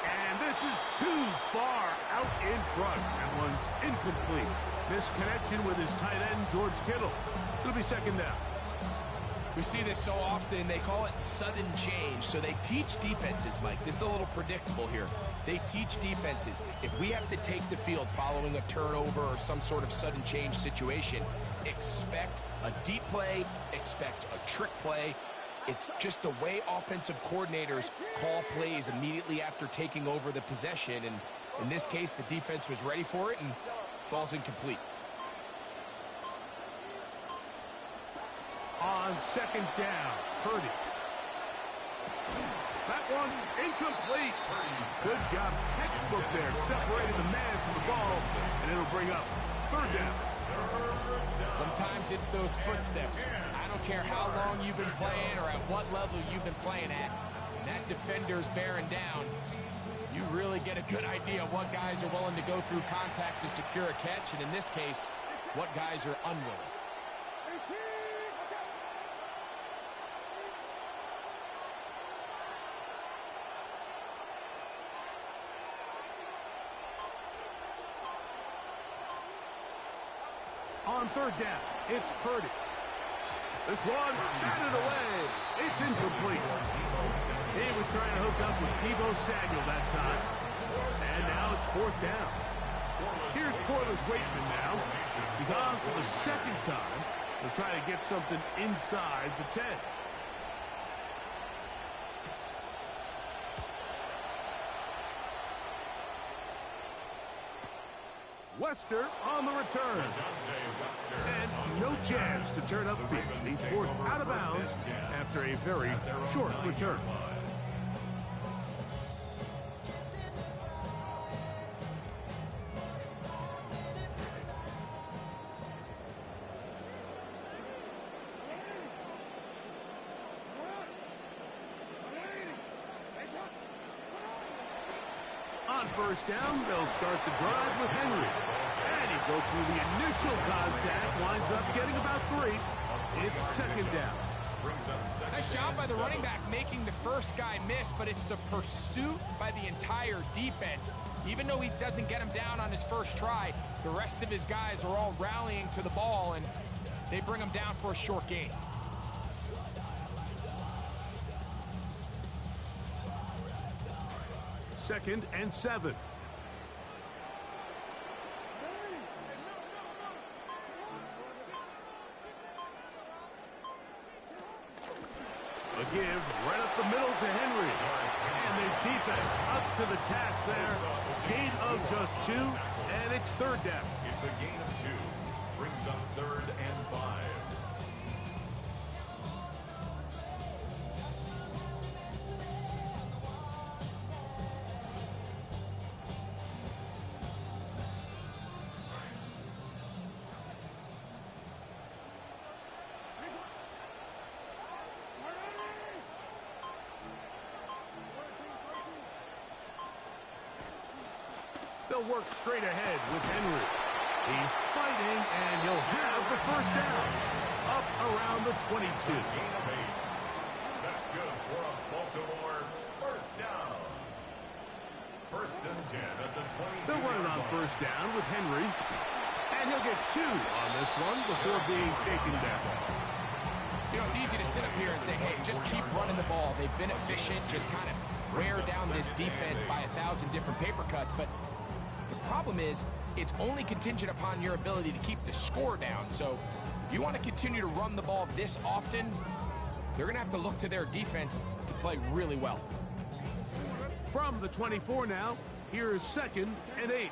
And this is too far out in front. That one's incomplete. Misconnection with his tight end, George Kittle. It'll be 2nd down. We see this so often. They call it sudden change. So they teach defenses, Mike. This is a little predictable here. They teach defenses, if we have to take the field following a turnover or some sort of sudden change situation, expect a deep play, expect a trick play. It's just the way offensive coordinators call plays immediately after taking over the possession. And in this case, the defense was ready for it and falls incomplete. On 2nd down, Purdy. That one incomplete. Good job, textbook there, separating the man from the ball, and it'll bring up 3rd down. Sometimes it's those footsteps. I don't care how long you've been playing or at what level you've been playing at. When that defender's bearing down, you really get a good idea of what guys are willing to go through contact to secure a catch, and in this case, what guys are unwilling. On 3rd down, it's Purdy. This one, batted away. It's incomplete. He was trying to hook up with Deebo Samuel that time. And now it's 4th down. Here's Corliss Waitman now. He's on for the 2nd time. They're trying to get something inside the 10. Wester on the return. And no chance to turn upfield. He's forced out of bounds after a very short return. On first down, they'll start the drive with Henry. And he broke through the initial contact, winds up getting about 3. It's second down. Nice job by the running back making the first guy miss, but it's the pursuit by the entire defense. Even though he doesn't get him down on his first try, the rest of his guys are all rallying to the ball, and they bring him down for a short gain. Second and 7. A give right up the middle to Henry. And his defense up to the task there. Gain of just 2, and it's third down. It's a gain of 2. Brings up 3rd and 5. They'll work straight ahead with Henry. He's fighting, and he'll have the first down. Up around the 22. Gain of 8. That's good for a Baltimore first down. First and 10 at the 20. They're running on first down with Henry. And he'll get 2 on this one before being taken down. You know, it's easy to sit up here and say, hey, just keep running the ball. They've been efficient, just kind of wear down this defense by 1,000 different paper cuts. But the problem is, it's only contingent upon your ability to keep the score down. So if you want to continue to run the ball this often, they're going to have to look to their defense to play really well. From the 24 now, here's second and 8.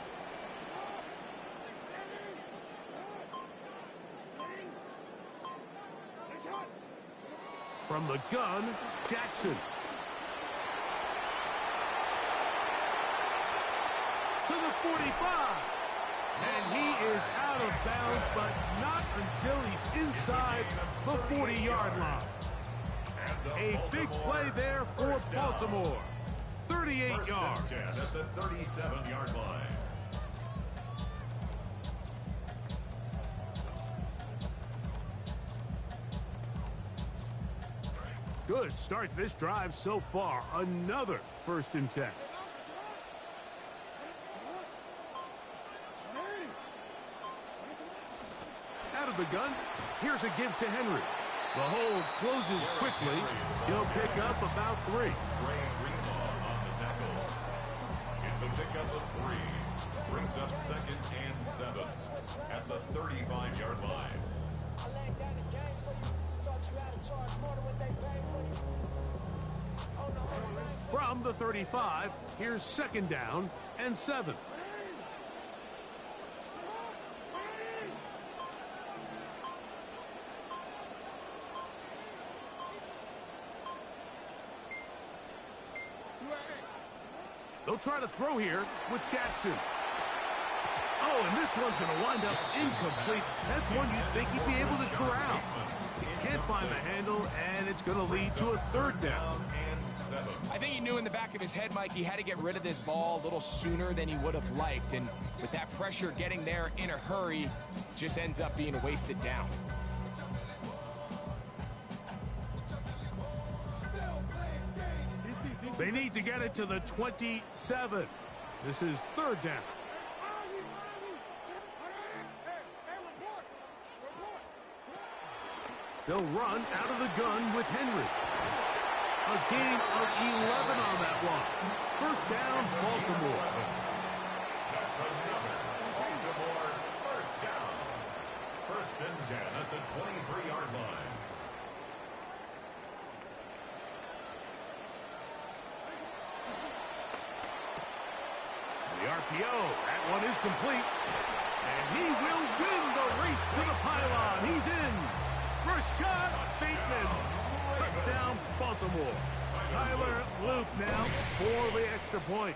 From the gun, Jackson. To the 45. And he is out of bounds, but not until he's inside the 40-yard line. A big play there for Baltimore. 38 yards. At the 37-yard line. Good start to this drive so far. Another first and 10. Out of the gun, here's a give to Henry. The hole closes quickly. He'll pick up about 3. It's a pickup of 3. Brings up second and 7 at the 35-yard line. From the 35, here's second down and 7. They'll try to throw here with Jackson. Oh, and this one's going to wind up incomplete. That's one you'd think he'd be able to corral. He can't find the handle, and it's going to lead to a third down. I think he knew in the back of his head, Mike, he had to get rid of this ball a little sooner than he would have liked. And with that pressure getting there in a hurry, just ends up being a wasted down. They need to get it to the 27. This is third down. They'll run out of the gun with Henry. A gain of 11 on that one. First down, Baltimore. That's another Baltimore first down. First and 10 at the 23-yard line. They are RPO. That one is complete. And he will win the race to the pylon. He's in. Rashad Bateman. Touchdown, Baltimore. Tyler Loop now for the extra point.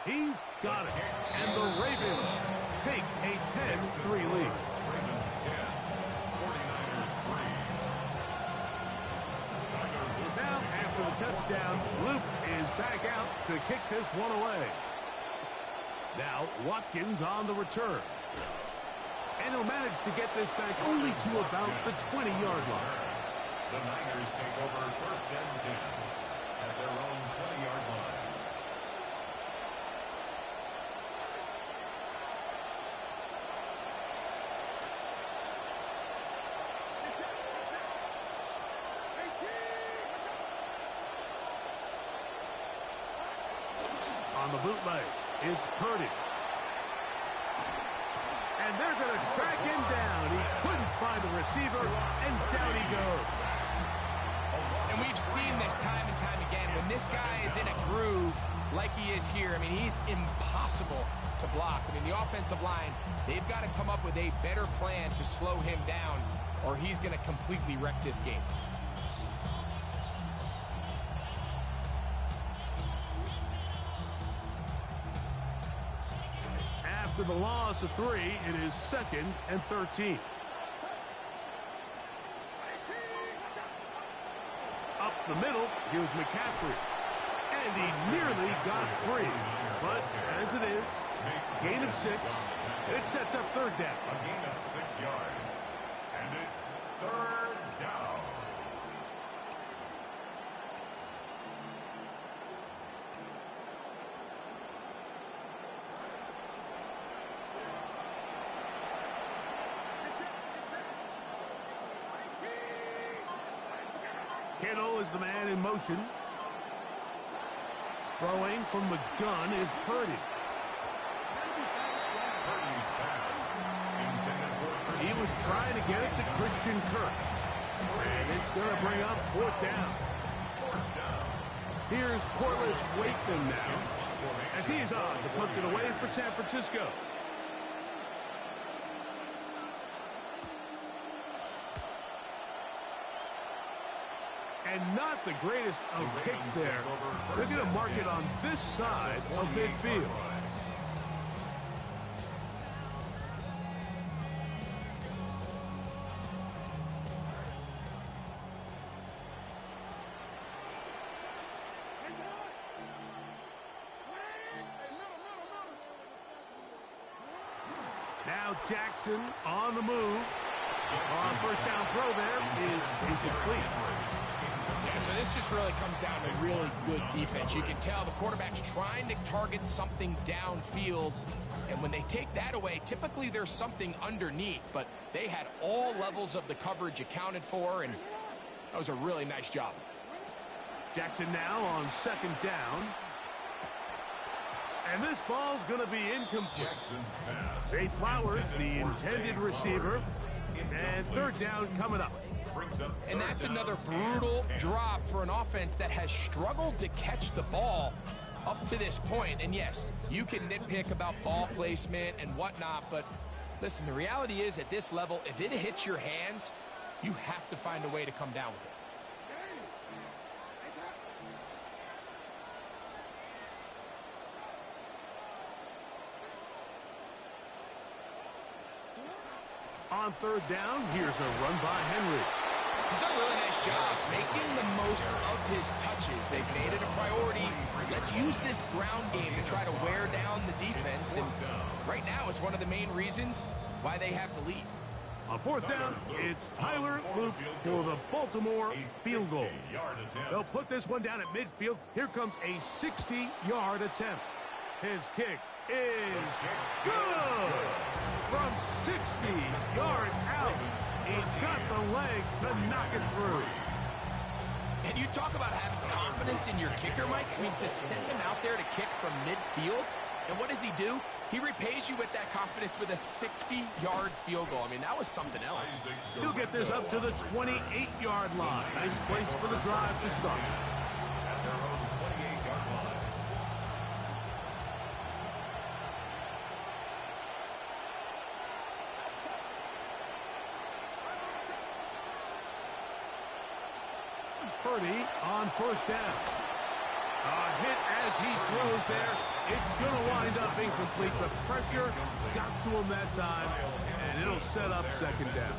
He's got it. And the Ravens take a 10-3 lead. Ravens 10, 49ers 3. Now, after the touchdown, Loop is back out to kick this one away. Now, Watkins on the return. And he'll manage to get this back only to about the 20-yard line. The Niners take over first and 10 at their own 20-yard line. On the bootleg, it's Purdy. And they're going to track him down. He couldn't find a receiver, and down he goes. And we've seen this time and time again. When this guy is in a groove like he is here, I mean, he's impossible to block. I mean, the offensive line, they've got to come up with a better plan to slow him down, or he's going to completely wreck this game. After the loss of 3, it is 2nd and 13. Up the middle, here's McCaffrey. And he nearly got free. But as it is, gain of 6, it sets up 3rd down. A gain of 6 yards. And it's 3rd down. Kittle is the man in motion. Throwing from the gun is Purdy. Purdy's pass intended for Christian. He was trying to get it to Christian Kirk. And it's going to bring up 4th down. Here's Corliss Wakeman now, as he is on to punt it away for San Francisco. And not the greatest of kicks there. They're going to mark it on this side of midfield. Now Jackson on the move. On 1st down throw there is incomplete. Yeah, so this just really comes down to really good defense. You can tell the quarterback's trying to target something downfield, and when they take that away, typically there's something underneath, but they had all levels of the coverage accounted for, and that was a really nice job. Jackson now on 2nd down. And this ball's going to be incomplete. Jackson's pass. Zay Flowers, the intended receiver. And 3rd down coming up. And that's another brutal drop for an offense that has struggled to catch the ball up to this point. And yes, you can nitpick about ball placement and whatnot, but listen, the reality is at this level, if it hits your hands, you have to find a way to come down with it. On 3rd down, here's a run by Henry. He's done a really nice job making the most of his touches. They've made it a priority. Let's use this ground game to try to wear down the defense. And right now, it's one of the main reasons why they have the lead. On 4th down, it's Tyler Loop for the Baltimore field goal. They'll put this one down at midfield. Here comes a 60-yard attempt. His kick is good. From 60 yards out, he's got the leg to knock it through. And you talk about having confidence in your kicker, Mike. I mean, to send him out there to kick from midfield, and what does he do? He repays you with that confidence with a 60-yard field goal. I mean, that was something else. He'll get this up to the 28-yard line. Nice place for the drive to start. At their own 28 Purdy on first down. A hit as he throws there. It's going to wind up incomplete. The pressure got to him that time, and it'll set up second down.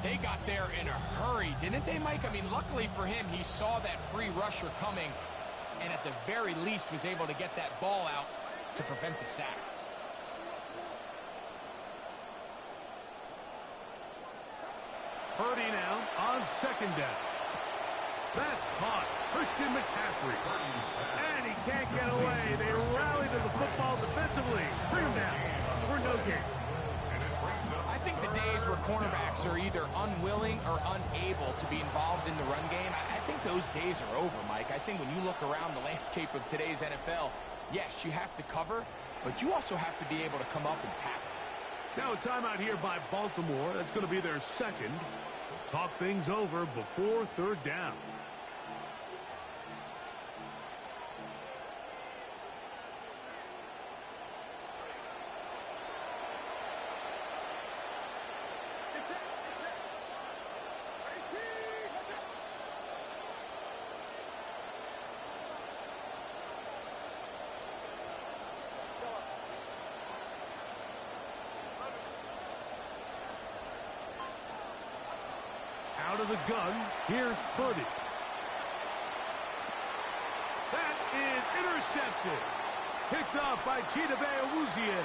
They got there in a hurry, didn't they, Mike? I mean, luckily for him, he saw that free rusher coming, and at the very least was able to get that ball out to prevent the sack. Purdy now on second down. That's caught. Christian McCaffrey. And he can't get away. They rally to the football defensively. Bring him down for no gain. I think the days where cornerbacks are either unwilling or unable to be involved in the run game, I think those days are over, Mike. I think when you look around the landscape of today's NFL, yes, you have to cover, but you also have to be able to come up and tackle. Now a timeout here by Baltimore. That's going to be their second. Talk things over before third down. Out of the gun, here's Purdy. That is intercepted. Picked off by Chidobe Awuzie.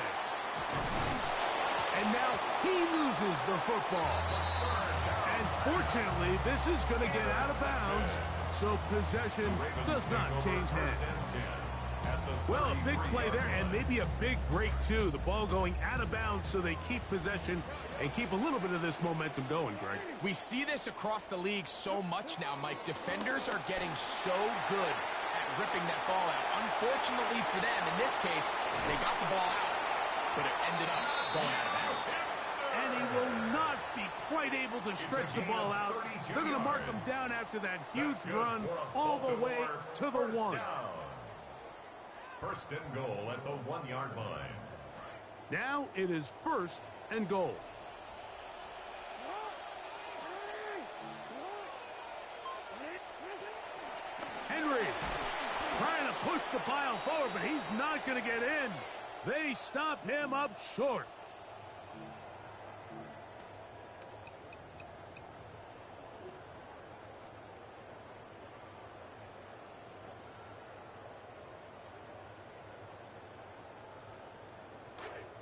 And now he loses the football. And fortunately, this is going to get out of bounds, so possession does not change hands. Well, a big play there, and maybe a big break, too. The ball going out of bounds, so they keep possession and keep a little bit of this momentum going, Greg. We see this across the league so much now, Mike. Defenders are getting so good at ripping that ball out. Unfortunately for them, in this case, they got the ball out, but it ended up going out of bounds. And he will not be quite able to stretch the ball out. They're going to mark him down after that huge run all the way to the one. First and goal at the 1-yard line. Now it is first and goal. Henry trying to push the pile forward, but he's not going to get in. They stop him up short.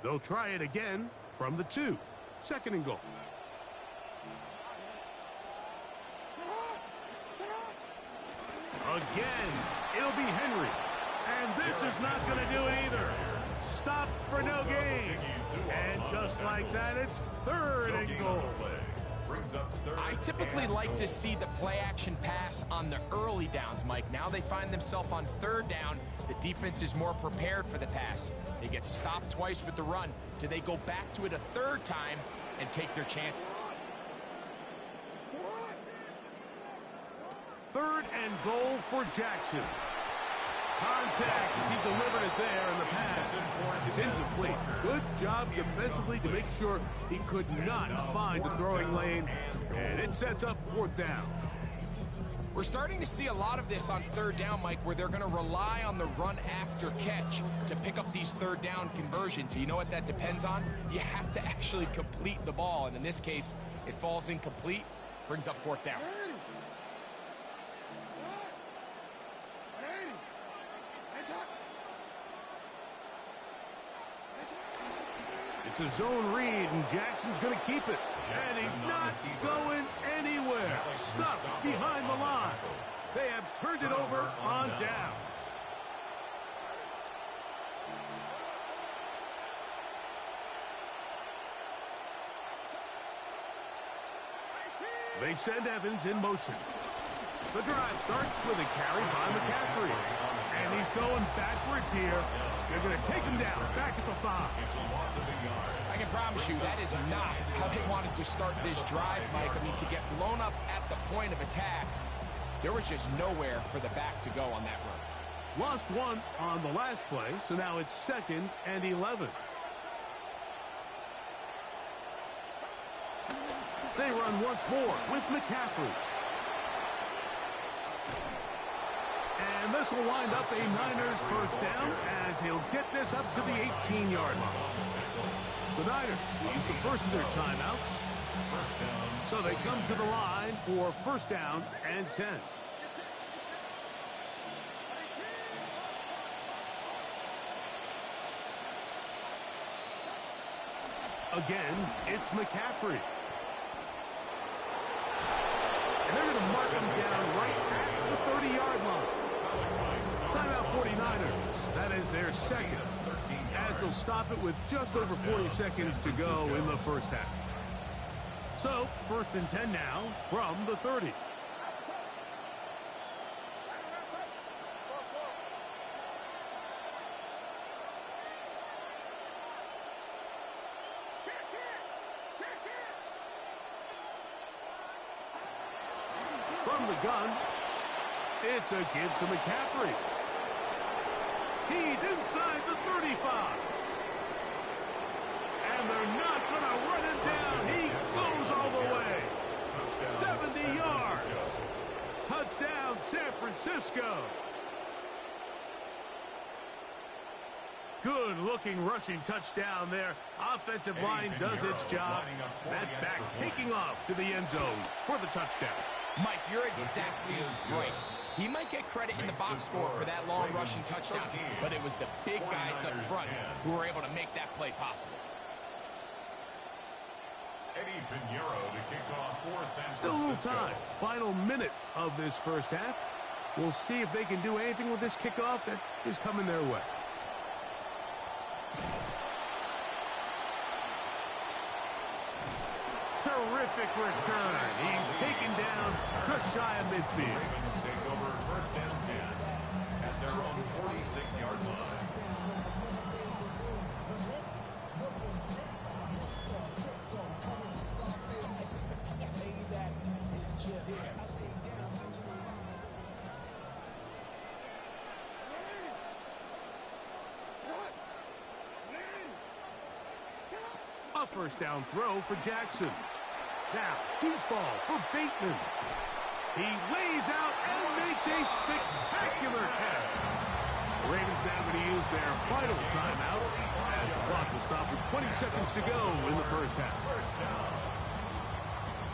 They'll try it again from the 2. Second and goal. Again, it'll be Henry. And this is not going to do it either. Stop for no gain. And just like that, it's third and goal. I typically like to see the play-action pass on the early downs, Mike. Now they find themselves on third down. The defense is more prepared for the pass. They get stopped twice with the run. Do they go back to it a third time and take their chances? Third and goal for Jackson. Contact as he delivered it there, and the pass is incomplete. Good job defensively to make sure he could not find the throwing lane, and it sets up fourth down. We're starting to see a lot of this on third down, Mike, where they're going to rely on the run after catch to pick up these third down conversions. You know what that depends on? You have to actually complete the ball, and in this case, it falls incomplete, brings up fourth down. It's a zone read, and Jackson's going to keep it. And he's not going anywhere. Stuck behind the line. They have turned it over on downs. They send Evans in motion. The drive starts with a carry by McCaffrey. And he's going backwards here. They're going to take him down, back at the 5. I can promise you that is not how they wanted to start this drive, Mike. I mean, to get blown up at the point of attack, there was just nowhere for the back to go on that run. Lost one on the last play, so now it's second and 11. They run once more with McCaffrey. And this will wind up a Niners first down as he'll get this up to the 18-yard line. The Niners will use the first of their timeouts. So they come to the line for first down and 10. Again, it's McCaffrey. And they're going to mark him down right at the 30-yard line. Timeout 49ers. That is their second, as they'll stop it with just over 40 seconds to go in the first half. So, first and 10 now from the 30. From the gun, it's a give to McCaffrey. He's inside the 35. And they're not going to run him down. He goes all the way. 70 yards. Touchdown, San Francisco. Good-looking rushing touchdown there. Offensive line does its job. That back taking off to the end zone for the touchdown. Mike, you're exactly right. He might get credit in the box score for that long rushing touchdown, but it was the big guys up front who were able to make that play possible. Still a little time. Final minute of this first half. We'll see if they can do anything with this kickoff that is coming their way. Terrific return. He's taken down just shy of midfield. Take over first and 10 at their own 46-yard line. A first down throw for Jackson. Now, deep ball for Bateman. He lays out and makes a spectacular catch. The Ravens now going to use their final timeout as the clock will stop with 20 seconds to go in the first half. First down.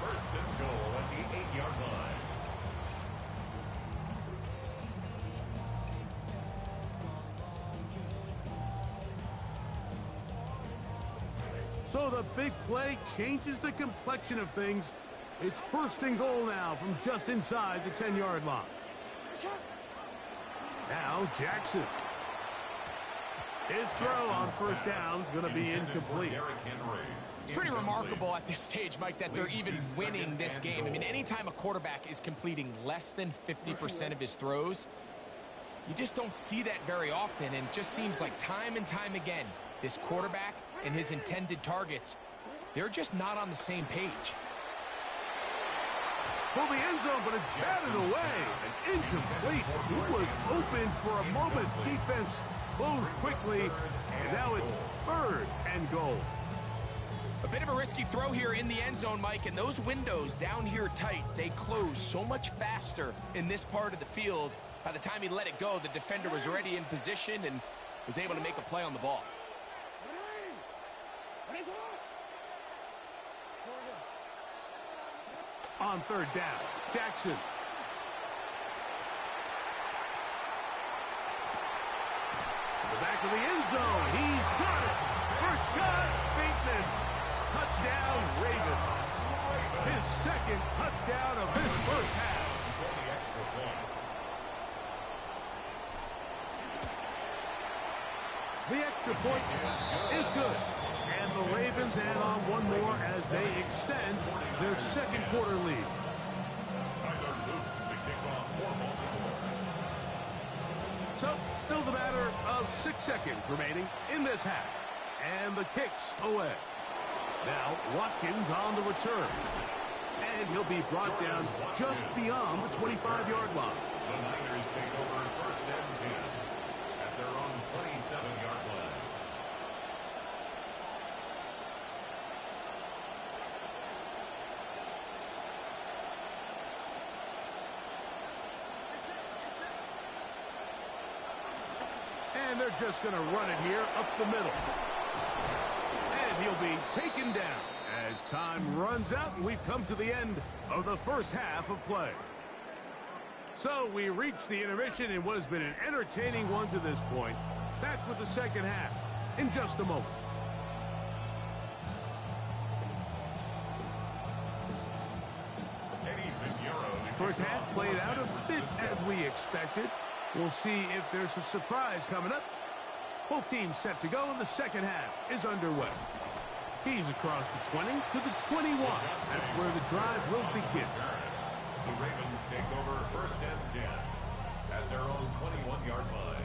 First and goal at the 8-yard line. So the big play changes the complexion of things. It's first and goal now from just inside the 10-yard line. Now Jackson. His throw on first down is going to be incomplete. It's pretty remarkable at this stage, Mike, that they're even winning this game. I mean, anytime a quarterback is completing less than 50% of his throws, you just don't see that very often, and it just seems like time and time again, this quarterback and his intended targets, they're just not on the same page. For the end zone, but it's batted away and incomplete. He was open for a moment. Defense closed quickly, and now it's third and goal. A bit of a risky throw here in the end zone, Mike, and those windows down here tight, they close so much faster in this part of the field. By the time he let it go, the defender was already in position and was able to make a play on the ball. On third down, Jackson. To the back of the end zone. He's got it. First shot, Bateman. Touchdown, Ravens. His second touchdown of this first half. For the extra point. The extra point is good. And the Ravens add on one more as they extend their second quarter lead. Tyler Luke to kick off for Baltimore. So, still the matter of 6 seconds remaining in this half. And the kick's away. Now, Watkins on the return. And he'll be brought down just beyond the 25-yard line. The Niners take over first and 10 at their own 27-yard line. And they're just going to run it here up the middle. And he'll be taken down as time runs out, and we've come to the end of the first half of play. So we reach the intermission in what has been an entertaining one to this point. Back with the second half in just a moment. First half played out a bit as we expected. We'll see if there's a surprise coming up. Both teams set to go, and the second half is underway. He's across the 20 to the 21. That's where the drive will begin. The Ravens take over first and 10 at their own 21-yard line.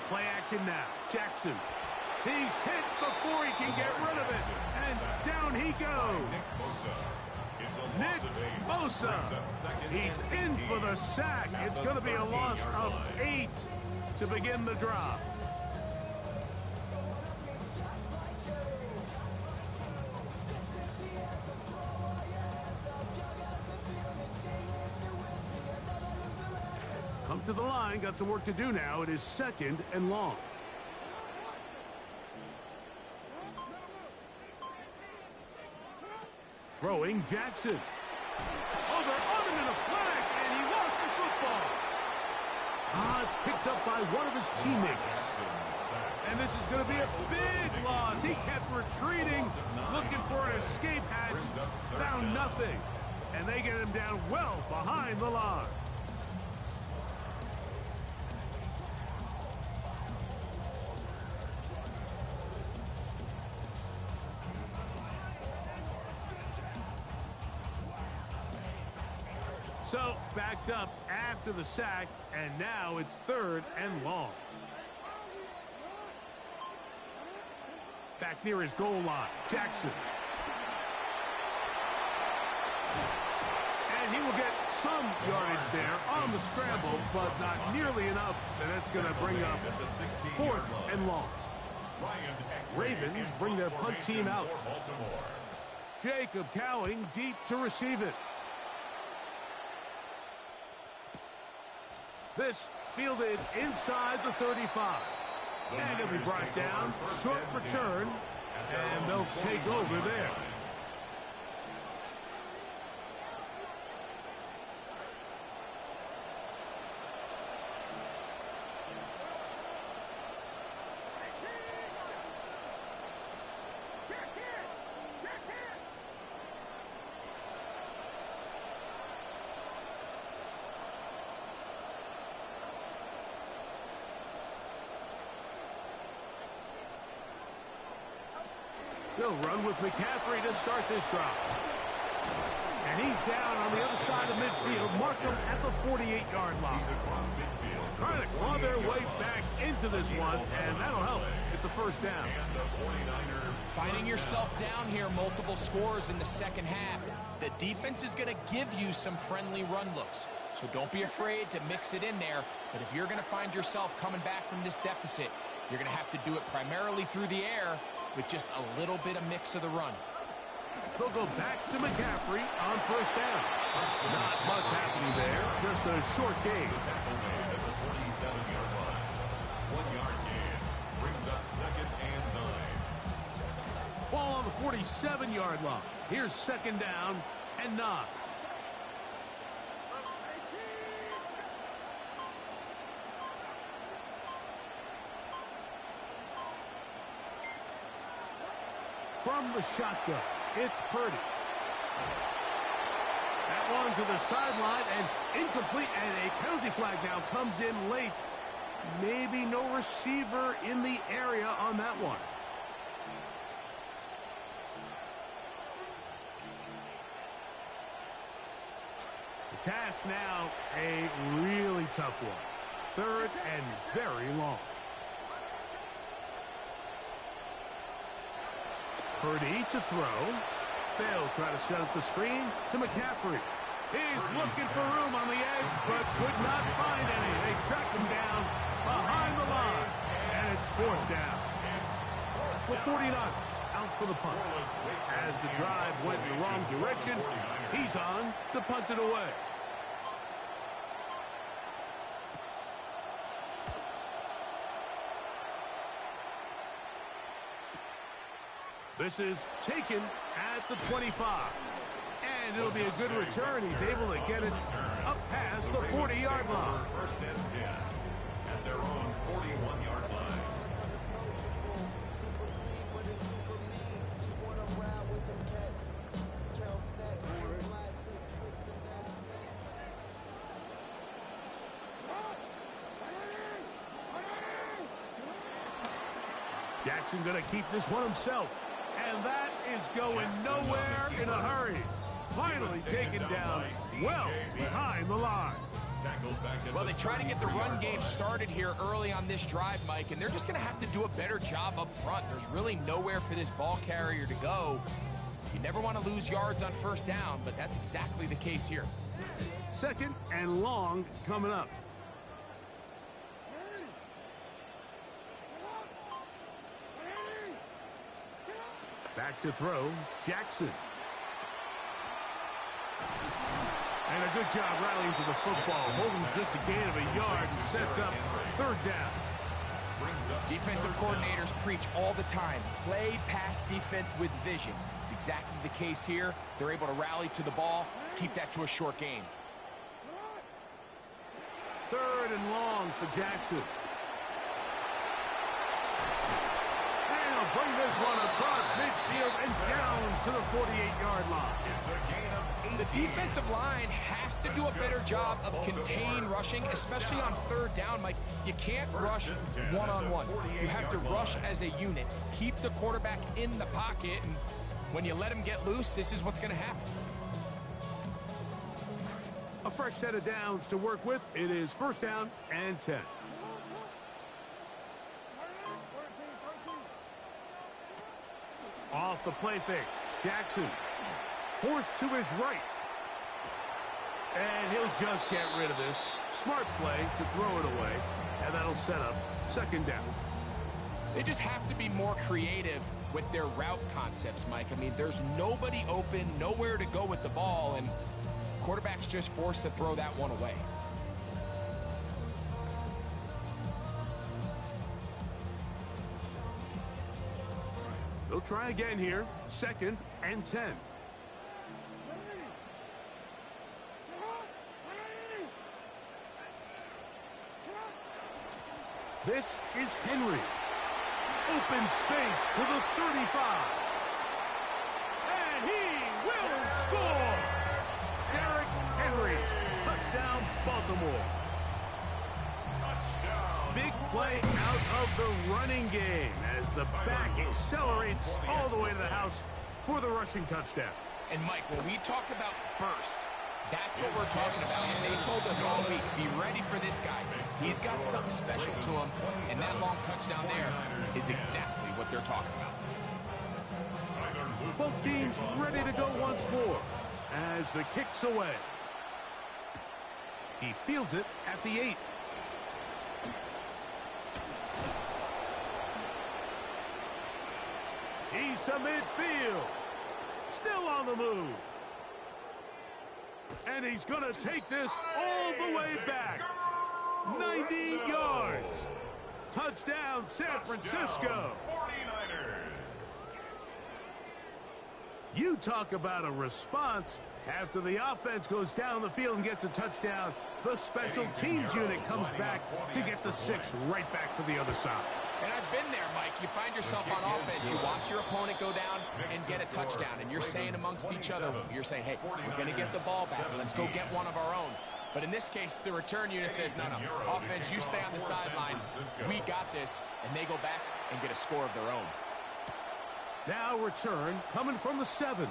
Play action now. Jackson. He's hit before he can get rid of it. And down he goes. Nick Bosa. He's in for the sack. It's going to be a loss of 8 to begin the drive. Come to the line, got some work to do now. It is second and long. Throwing Jackson. Oh, they're on him in a flash, and he lost the football. It's picked up by one of his teammates. And this is going to be a big loss. He kept retreating, looking for an escape hatch. Found nothing. And they get him down well behind the line. So, backed up after the sack, and now it's third and long. Back near his goal line, Jackson. And he will get some yardage there on the scramble, but not nearly enough, and that's going to bring up fourth and long. Ravens bring their punt team out. Jacob Cowing deep to receive it. This fielded inside the 35. And it'll be brought down. Short return. And they'll take over there. They'll run with McCaffrey to start this drive. And he's down on the other side of midfield. Mark him at the 48-yard line. Trying to claw their way back into this one, and that'll help. It's a first down. Finding yourself down here, multiple scores in the second half. The defense is going to give you some friendly run looks. So don't be afraid to mix it in there. But if you're going to find yourself coming back from this deficit, you're going to have to do it primarily through the air, with just a little bit of mix of the run. They'll go back to McCaffrey on first down. Not much happening there. Just a short gain. Tackle made at the 47-yard line. 1-yard gain brings up second and 9. Ball on the 47-yard line. Here's second down and 9. From the shotgun, it's Purdy. That one to the sideline and incomplete, and a penalty flag now comes in late. Maybe no receiver in the area on that one. The task now, a really tough one. Third and very long. Purdy to throw. They'll try to set up the screen to McCaffrey. He's looking for room on the edge, but could not find any. They track him down behind the line, and it's fourth down. The 49ers out for the punt. As the drive went in the wrong direction, he's on to punt it away. This is taken at the 25. And it'll be a good return. He's able to get it up past the 40-yard line. First and 10 at their own 41-yard line. Jackson going to keep this one himself. And that is going nowhere in a hurry. Finally taken down well behind the line. Well, they try to get the run game started here early on this drive, Mike, and they're just going to have to do a better job up front. There's really nowhere for this ball carrier to go. You never want to lose yards on first down, but that's exactly the case here. Second and long coming up. Back to throw, Jackson. And a good job rallying to the football, holding just a gain of a yard and sets up third down. Defensive coordinators preach all the time, play pass defense with vision. It's exactly the case here. They're able to rally to the ball, keep that to a short gain. Third and long for Jackson. Bring this one across midfield and down to the 48-yard line. It's a gain of 8. The defensive line has to do a better job of contain rushing, especially on third down. Mike, you can't rush one-on-one. You have to rush as a unit. Keep the quarterback in the pocket, and when you let him get loose, this is what's going to happen. A fresh set of downs to work with. It is first down and 10. Off the play fake, Jackson forced to his right. And he'll just get rid of this. Smart play to throw it away, and that'll set up second down. They just have to be more creative with their route concepts, Mike. I mean, there's nobody open, nowhere to go with the ball, and quarterback's just forced to throw that one away. They'll try again here. Second and 10. This is Henry. Open space to the 35. And he will score! Derrick Henry. Touchdown, Baltimore. Big play out of the running game as the back accelerates all the way to the house for the rushing touchdown. And, Mike, when we talk about burst, that's what we're talking about. And they told us all week, be ready for this guy. He's got something special to him, and that long touchdown there is exactly what they're talking about. Both teams ready to go once more as the kick's away. He fields it at the 8. He's to midfield. Still on the move. And he's going to take this all the way back. 90 yards. Touchdown, San Francisco. 49ers. You talk about a response. After the offense goes down the field and gets a touchdown, the special teams unit comes back to get the 6 right back for the other side. And I've been there, Mike. You find yourself on offense. You watch your opponent go down and get a touchdown. And you're saying amongst each other, you're saying, hey, we're going to get the ball back. Let's go get one of our own. But in this case, the return unit says, no, offense, you stay on the sideline. We got this. And they go back and get a score of their own. Now return coming from the 7.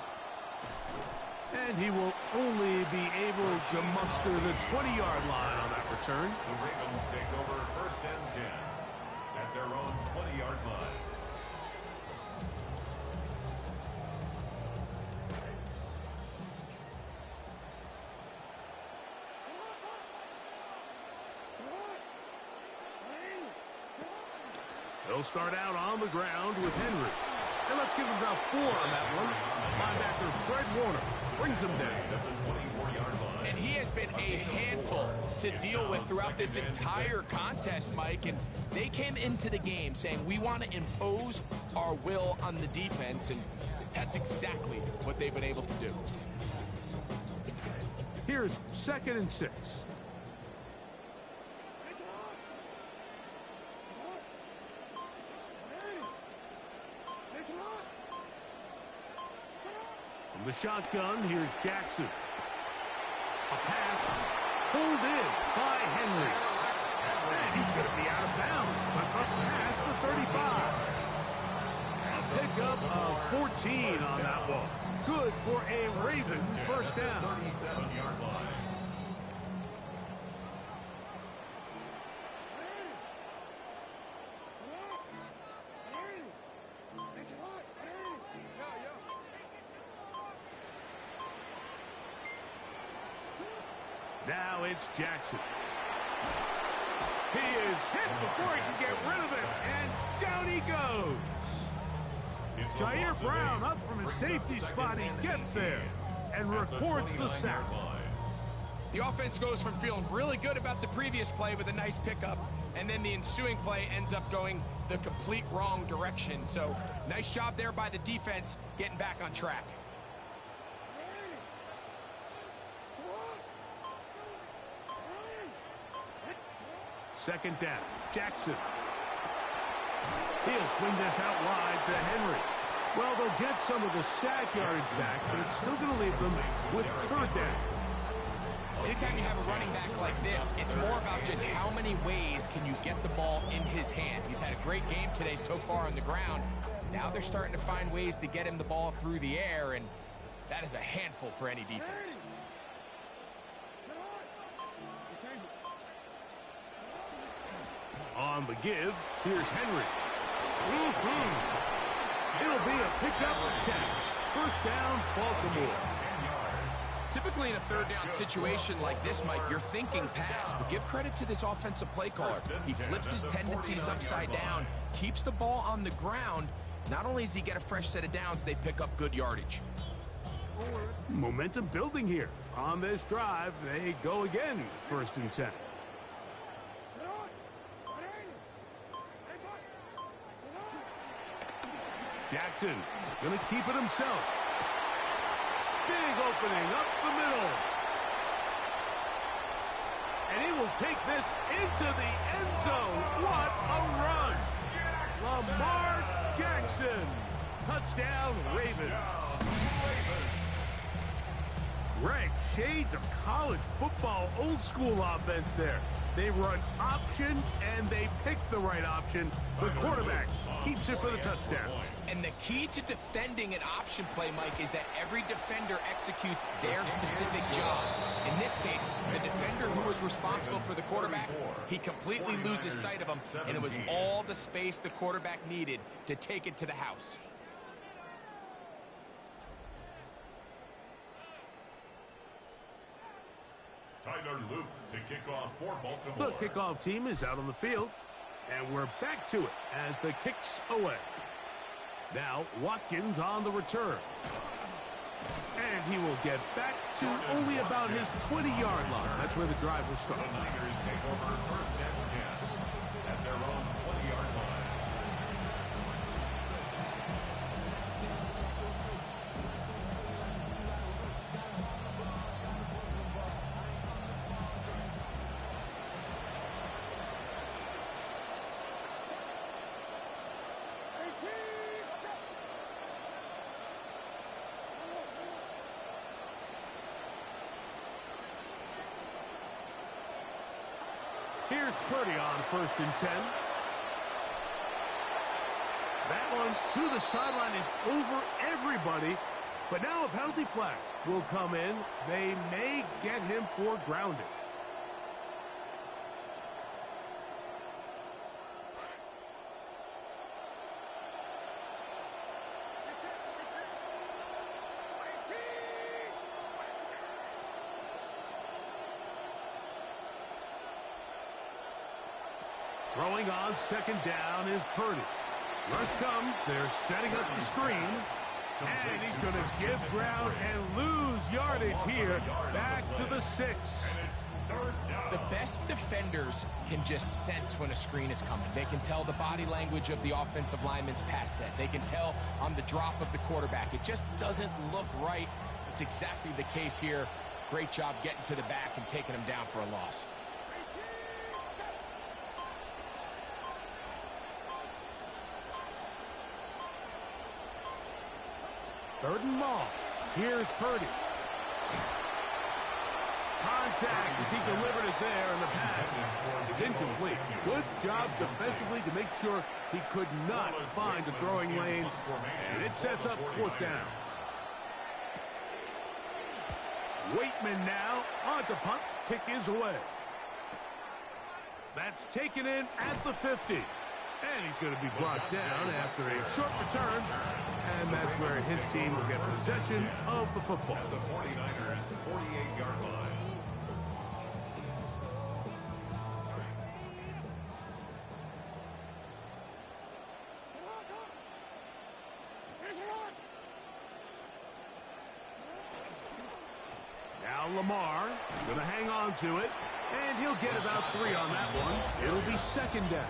And he will only be able to muster the 20-yard line on that return. The Ravens take over first and 10 at their own 20-yard line. They'll start out on the ground with Henry. And let's give him about 4 on that one. Linebacker Fred Warner brings him down. And he has been a handful to deal with throughout this entire contest, Mike. And they came into the game saying, we want to impose our will on the defense. And that's exactly what they've been able to do. Here's 2nd and 6. From the shotgun, here's Jackson. A pass pulled in by Henry. And he's going to be out of bounds, but up past the 35. A pickup of 14 on that one. Good for a Raven first down. 37-yard line. Now it's Jackson. He is hit before he can get rid of it, and down he goes. Jair Brown up from his safety spot. He gets there and records the sack. The offense goes from feeling really good about the previous play with a nice pickup, and then the ensuing play ends up going the complete wrong direction. So nice job there by the defense getting back on track. Second down, Jackson. He'll swing this out wide to Henry. Well, they'll get some of the sack yards back, but it's still going to leave them with 3rd down. Anytime you have a running back like this, it's more about just how many ways can you get the ball in his hand. He's had a great game today so far on the ground. Now they're starting to find ways to get him the ball through the air, and that is a handful for any defense. On the give, here's Henry. It'll be a pickup of 10. First down, Baltimore. Typically in a 3rd down situation like this, Mike, you're thinking pass, but give credit to this offensive play caller. He flips his tendencies upside down, keeps the ball on the ground. Not only does he get a fresh set of downs, they pick up good yardage. Momentum building here. On this drive, they go again, 1st and 10. Jackson going to keep it himself. Big opening up the middle. And he will take this into the end zone. What a run. Lamar Jackson. Touchdown, Ravens. Greg, shades of college football, old school offense there. They run option, and they pick the right option. The quarterback keeps it for the touchdown. And the key to defending an option play, Mike, is that every defender executes their specific job. In this case, the defender who was responsible for the quarterback, he completely loses sight of him, and it was all the space the quarterback needed to take it to the house. Tyler Luke to kick off for Baltimore. The kickoff team is out on the field, and we're back to it as the kick's away. Now Watkins on the return. And he will get back to only about his 20-yard line. That's where the drive will start. The Niners take over 1st and 10 at their own 20-yard line. Here's Purdy on 1st and 10. That one to the sideline is over everybody. But now a penalty flag will come in. They may get him for grounding. Throwing going on second down is Purdy. Rush comes. They're setting up the screens. And he's going to give ground and lose yardage here. Back to the 6. The best defenders can just sense when a screen is coming. They can tell the body language of the offensive lineman's pass set. They can tell on the drop of the quarterback. It just doesn't look right. It's exactly the case here. Great job getting to the back and taking him down for a loss. Third and long. Here's Purdy. Contact as he delivered it there, and the pass is incomplete. Good job defensively to make sure he could not find the throwing lane. And it sets up fourth down. Waitman now on to punt. Kick is away. That's taken in at the 50. And he's going to be brought down after a short return. And that's where his team will get possession of the football. The 49ers 48-yard line. Now Lamar going to hang on to it. And he'll get about 3 on that one. It'll be second down.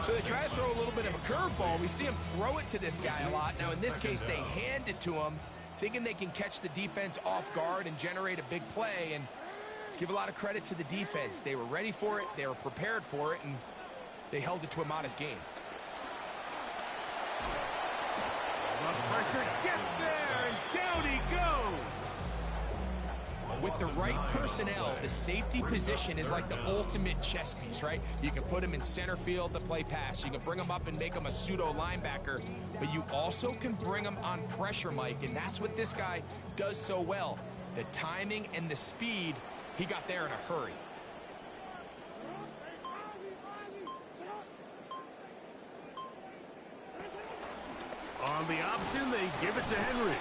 So they try to throw a little bit of a curveball. We see him throw it to this guy a lot. Now, in this case, they hand it to him, thinking they can catch the defense off guard and generate a big play. And let's give a lot of credit to the defense. They were ready for it, they were prepared for it, and they held it to a modest game. The pressure gets there, and down he goes. With the right personnel, the safety position is like the ultimate chess piece, right? You can put him in center field to play pass. You can bring him up and make him a pseudo linebacker, but you also can bring him on pressure, Mike, and that's what this guy does so well. The timing and the speed, he got there in a hurry. On the option, they give it to Henry.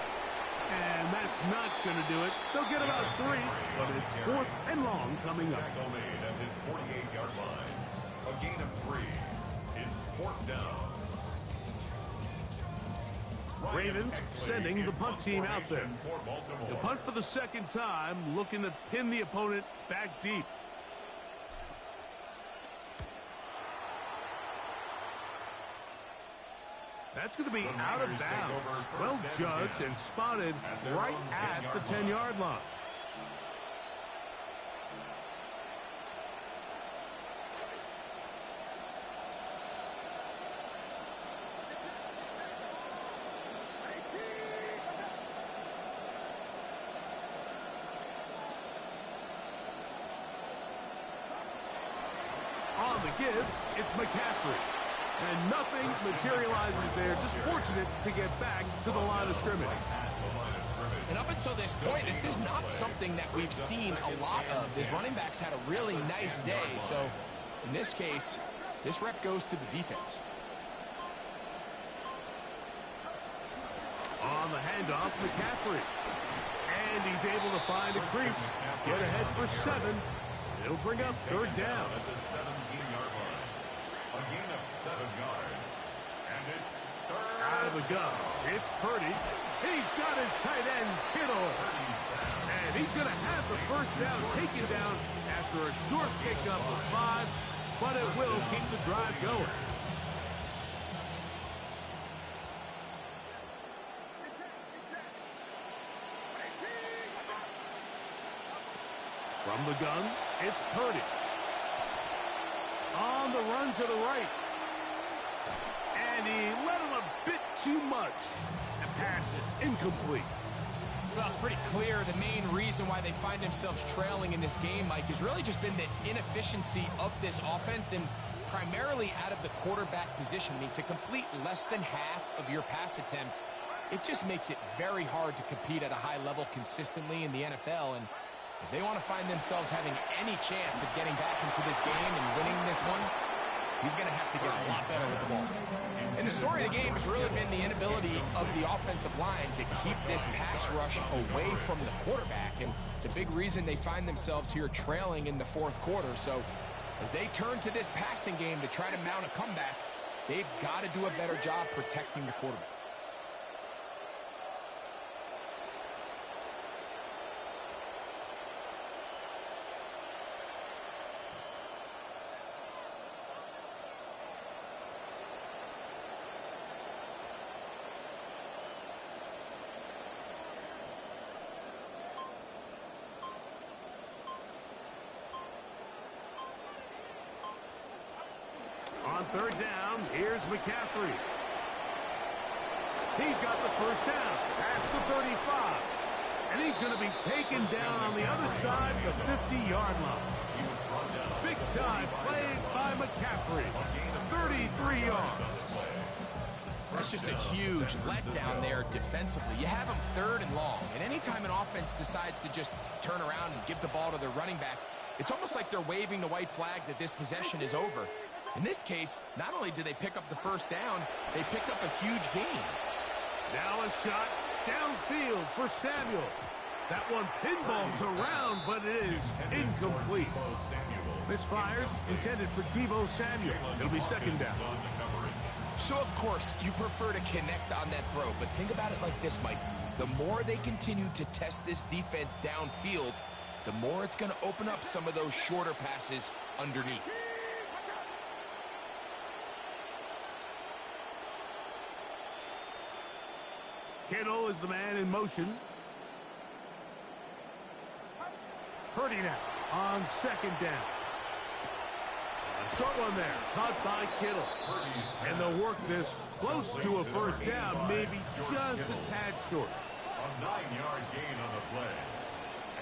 And that's not going to do it. They'll get about 3, but it's fourth and long coming up. Tackle made at his 48-yard line. A gain of 3. It's fourth down. Ravens sending the punt team out there. The punt for the second time, looking to pin the opponent back deep. That's going to be out of bounds. Well judged and spotted right at the 10-yard line. On the give, it's McCaffrey. And nothing materializes there. Just fortunate to get back to the line of scrimmage. And up until this point, this is not something that we've seen a lot of. His running backs had a really nice day. So in this case, this rep goes to the defense. On the handoff, McCaffrey. And he's able to find a crease. Get ahead for 7. It'll bring up third down. At the 17-yard line. A gain of 7 yards. And it's third. Out of the gun. It's Purdy. He's got his tight end, Kittle. And he's going to have the first down taken down after a short pickup of 5. But it will keep the drive going. From the gun, it's Purdy. On the run to the right. And he let him a bit too much. The pass is incomplete. Well, it's pretty clear the main reason why they find themselves trailing in this game, Mike, has really just been the inefficiency of this offense and primarily out of the quarterback position. I mean, to complete less than half of your pass attempts, it just makes it very hard to compete at a high level consistently in the NFL. And if they want to find themselves having any chance of getting back into this game and winning this one, he's going to have to get a lot better with the ball. And the story of the game has really been the inability of the offensive line to keep this pass rush away from the quarterback. And it's a big reason they find themselves here trailing in the fourth quarter. So As they turn to this passing game to try to mount a comeback, they've got to do a better job protecting the quarterback. On third down, here's McCaffrey. He's got the first down past the 35. And he's going to be taken down on the other side of the 50-yard line. Big time play by McCaffrey. 33 yards. That's just a huge letdown there defensively. You have them third and long, and anytime an offense decides to just turn around and give the ball to their running back, it's almost like they're waving the white flag that this possession is over. In this case, not only do they pick up the first down, they pick up a huge gain. Now a shot downfield for Samuel. That one pinballs around, but it is incomplete. Misfires intended for Deebo Samuel. It'll be second down. So, of course, you prefer to connect on that throw, but think about it like this, Mike. The more they continue to test this defense downfield, the more it's going to open up some of those shorter passes underneath. Kittle is the man in motion. Purdy now on second down. A short one there, caught by Kittle. And they'll work this close to a first down, maybe just a tad short. A 9-yard gain on the play.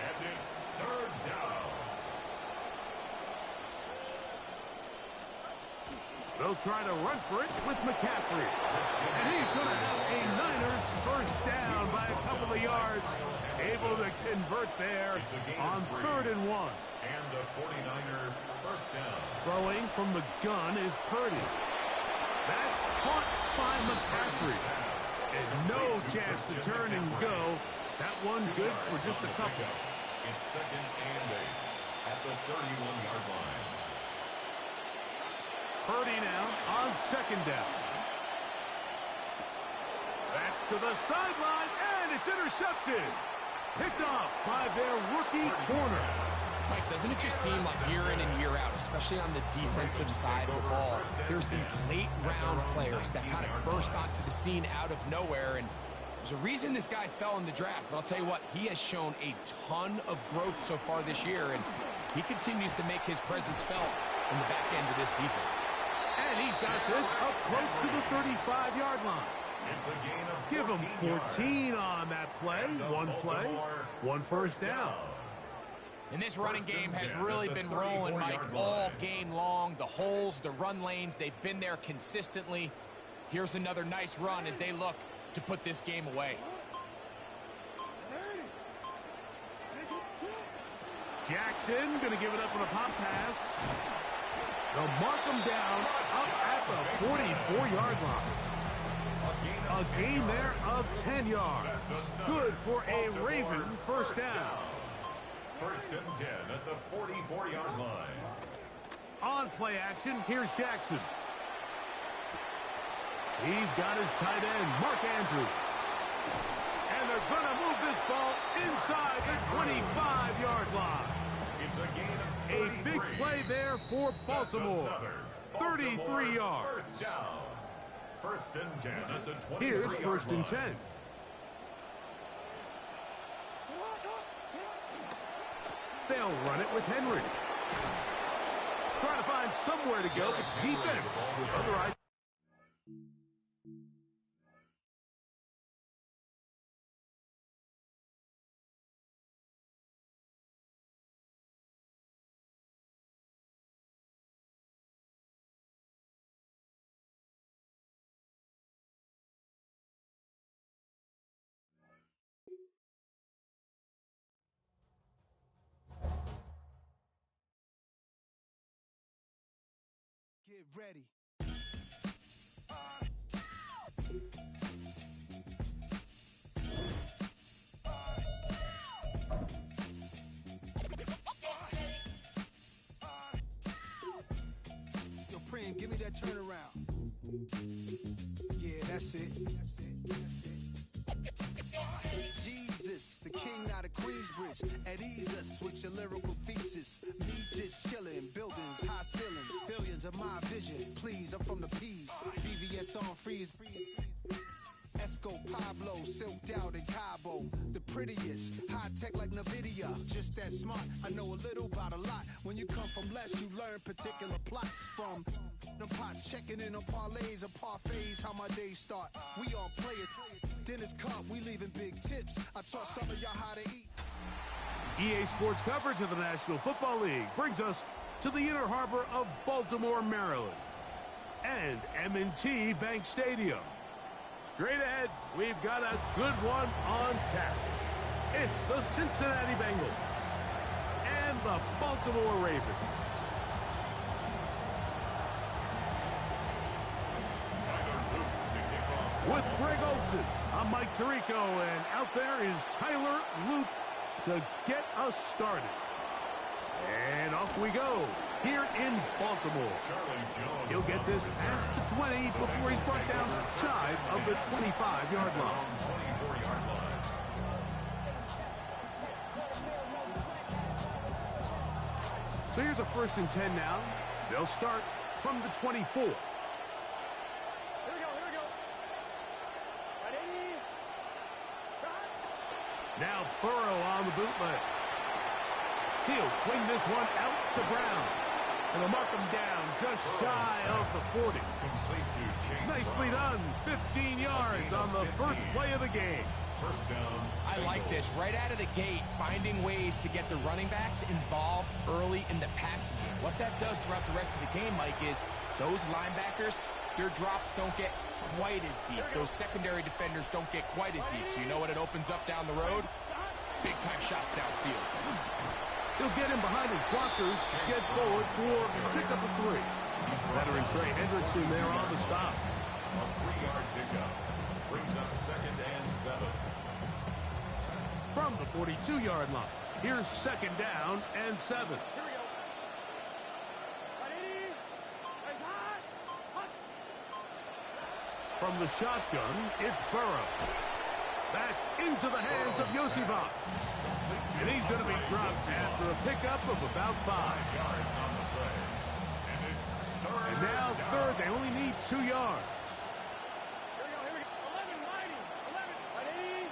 And it's third down. They'll try to run for it with McCaffrey. And he's going to have a Niners first down by a couple of yards. Able to convert there on 3rd and 1. And the 49er first down. Throwing from the gun is Purdy. That's caught by McCaffrey. And no chance to turn and go. That one good for just a couple. It's second and 8 at the 31-yard line. Purdy now on second down. That's to the sideline, and it's intercepted. Picked off by their rookie corner. Mike, doesn't it just seem like year in and year out, especially on the defensive side of the ball, there's these late-round players that kind of burst onto the scene out of nowhere, and there's a reason this guy fell in the draft, but I'll tell you what, he has shown a ton of growth so far this year, and he continues to make his presence felt in the back end of this defense. And he's got this up close to the 35-yard line. Give him 14 on that play. One first down. And this running game has really been rolling, Mike, all game long. The holes, the run lanes, they've been there consistently. Here's another nice run as they look to put this game away. Jackson going to give it up on a pop pass. They'll mark him down up at the 44-yard line. A gain there of 10 yards. Good for a Raven first down. First and 10 at the 44-yard line. On play action, here's Jackson. He's got his tight end, Mark Andrews. And they're going to move this ball inside the 25-yard line. It's a gain of 33. A big play there for Baltimore. 33 yards. First down. First and 10 at the 23-yard line. Here's first and 10. They'll run it with Henry. Trying to find somewhere to go, but defense with other ideas. Get ready. that turnaround. Yeah, that's it. Jesus, the king out of Queensbridge. At ease us with your lyrical thesis. Me just chillin', buildings, high ceilings. Billions of my vision. Please, I'm from the P's. VVS on freeze. Esco, Pablo, silked out in Cabo. The prettiest, high tech like NVIDIA. Just that smart, I know a little about a lot. When you come from less, you learn particular plots from them pots. Checking in on parlays and parfaits, how my days start. We all play it. Dennis Cup, we leaving big tips. I taught some of y'all how to eat. EA Sports coverage of the National Football League brings us to the inner harbor of Baltimore, Maryland, and M&T Bank Stadium. Straight ahead, we've got a good one on tap. It's the Cincinnati Bengals and the Baltimore Ravens. With Greg Olsen, I'm Mike Tirico, and out there is Tyler Luke to get us started. And off we go here in Baltimore. He'll get this past the 20 before he's brought down shy of the 25-yard line. So here's a 1st and 10 now. They'll start from the 24. Here we go. Ready? Now Burrow on the bootleg. He'll swing this one out to Brown. And they'll mark him down just shy of the 40. Nicely done. 15 yards on the first play of the game. First down. I like this. Right out of the gate, finding ways to get the running backs involved early in the passing game. What that does throughout the rest of the game, Mike, is those linebackers, their drops don't get quite as deep. Those secondary defenders don't get quite as deep. So you know what it opens up down the road? Big-time shots downfield. He'll get him behind his blockers, get forward for a pickup of 3. Veteran Trey Hendrickson there on the stop. A 3-yard pickup. Brings up 2nd and 7. From the 42-yard line, here's 2nd down and 7. Here we go. Ready? Hot. From the shotgun, it's Burrow. That's into the hands of Yosivas. And he's going to be dropped after a pickup of about 5. Yards on the play. And it's And now third, they only need 2 yards. Here we go. 11, Mighty. 11. Ready?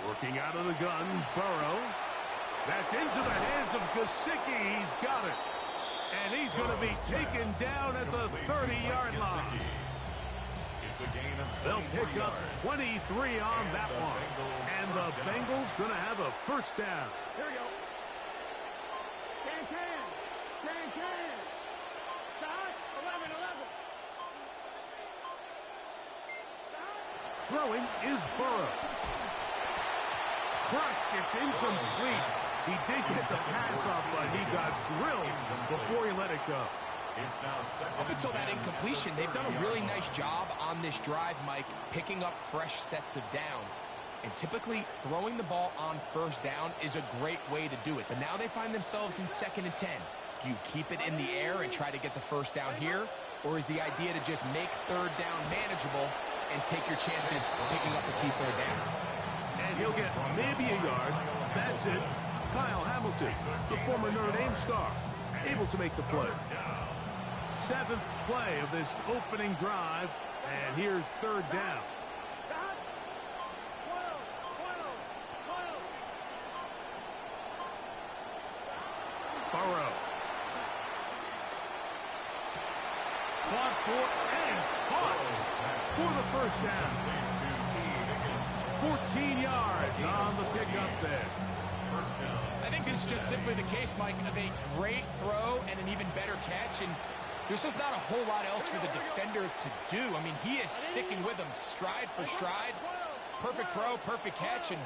Working out of the gun, Burrow. That's into the hands of Gesicki. He's got it. And he's going to be taken down at the 30-yard line. They'll pick up 23 on that one. And the Bengals going to have a 1st down. Here we go. Can. Start. 11. Throwing is Burrow. Cross gets incomplete. He did get the pass off, but he got drilled before he let it go. Up until that incompletion, they've done a really nice job on this drive, Mike, picking up fresh sets of downs. And typically, throwing the ball on 1st down is a great way to do it. But now they find themselves in 2nd and 10. Do you keep it in the air and try to get the 1st down here? Or is the idea to just make 3rd down manageable and take your chances picking up a key 3rd down? And he'll get maybe a yard. That's it. Kyle Hamilton, the former Notre Dame star, able to make the play. 7th play of this opening drive, and here's 3rd down. Burrow. Fought for and caught for the 1st down. 14 yards on the pickup there. I think this is just simply the case, Mike, of a great throw and an even better catch, and there's just not a whole lot else for the defender to do. I mean, he is sticking with him stride for stride. Perfect throw, perfect catch, and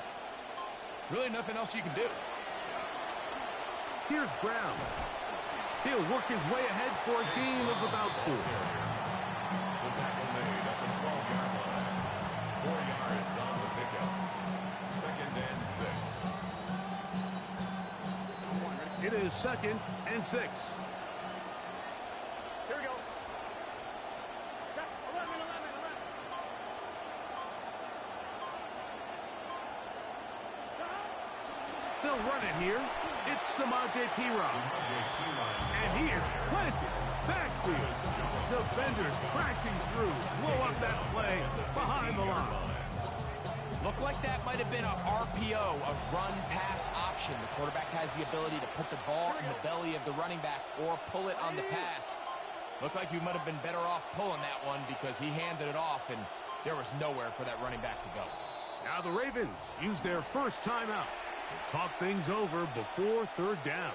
really nothing else you can do. Here's Brown. He'll work his way ahead for a gain of about 4. The tackle made at the 12-yard line. 4 yards on the pickup. 2nd and 6. It is 2nd and 6. They'll run it here. It's Samaje Perine. And here's planted. Backfield. Defenders crashing through. Blow up that play behind the line. Looked like that might have been a RPO, a run-pass option. The quarterback has the ability to put the ball in the belly of the running back or pull it on the pass. Looked like you might have been better off pulling that one because he handed it off, and there was nowhere for that running back to go. Now the Ravens use their first timeout to talk things over before third down.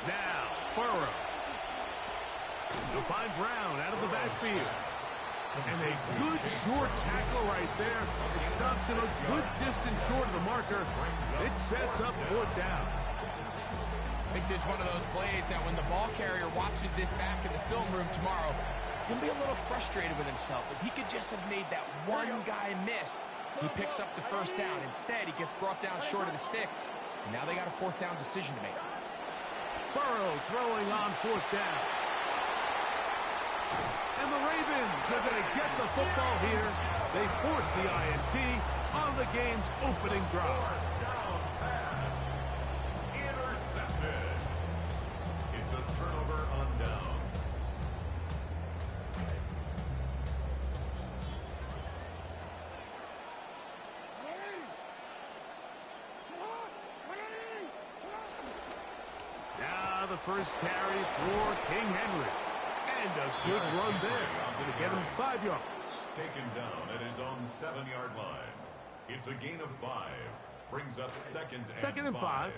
Now, Burrow. They'll find Brown out of the backfield. And a good short tackle right there. It stops him a good distance short of the marker. It sets up fourth down. I think this is one of those plays that when the ball carrier watches this back in the film room tomorrow, he's going to be a little frustrated with himself. If he could just have made that one guy miss, he picks up the first down. Instead, he gets brought down short of the sticks. And now they got a fourth down decision to make. Burrow throwing on fourth down. And the Ravens are going to get the football here. They force the INT on the game's opening drive. Down pass. Intercepted. It's a turnover on downs. Now the first carry for King Henry. And a good run there. Going to get him 5 yards. Taken down at his own 7-yard line. It's a gain of 5. Brings up second and 5.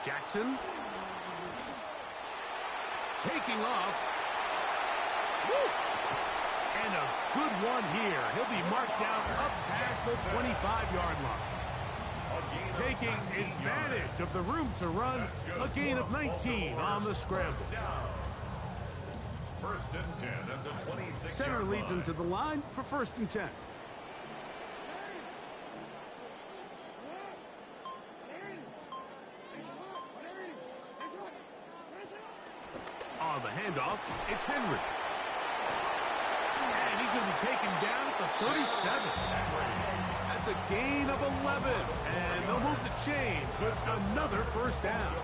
Jackson. Taking off. Woo! And a good one here. He'll be marked down up past the 25-yard line. Taking advantage of the room to run, a gain of 19 on the scramble. First and 10 at the 26-yard Center leads line. him to the line for first and 10. On the handoff, it's Henry. And he's going to be taken down at the 37. That's a gain of 11. And they'll move the chains with another first down.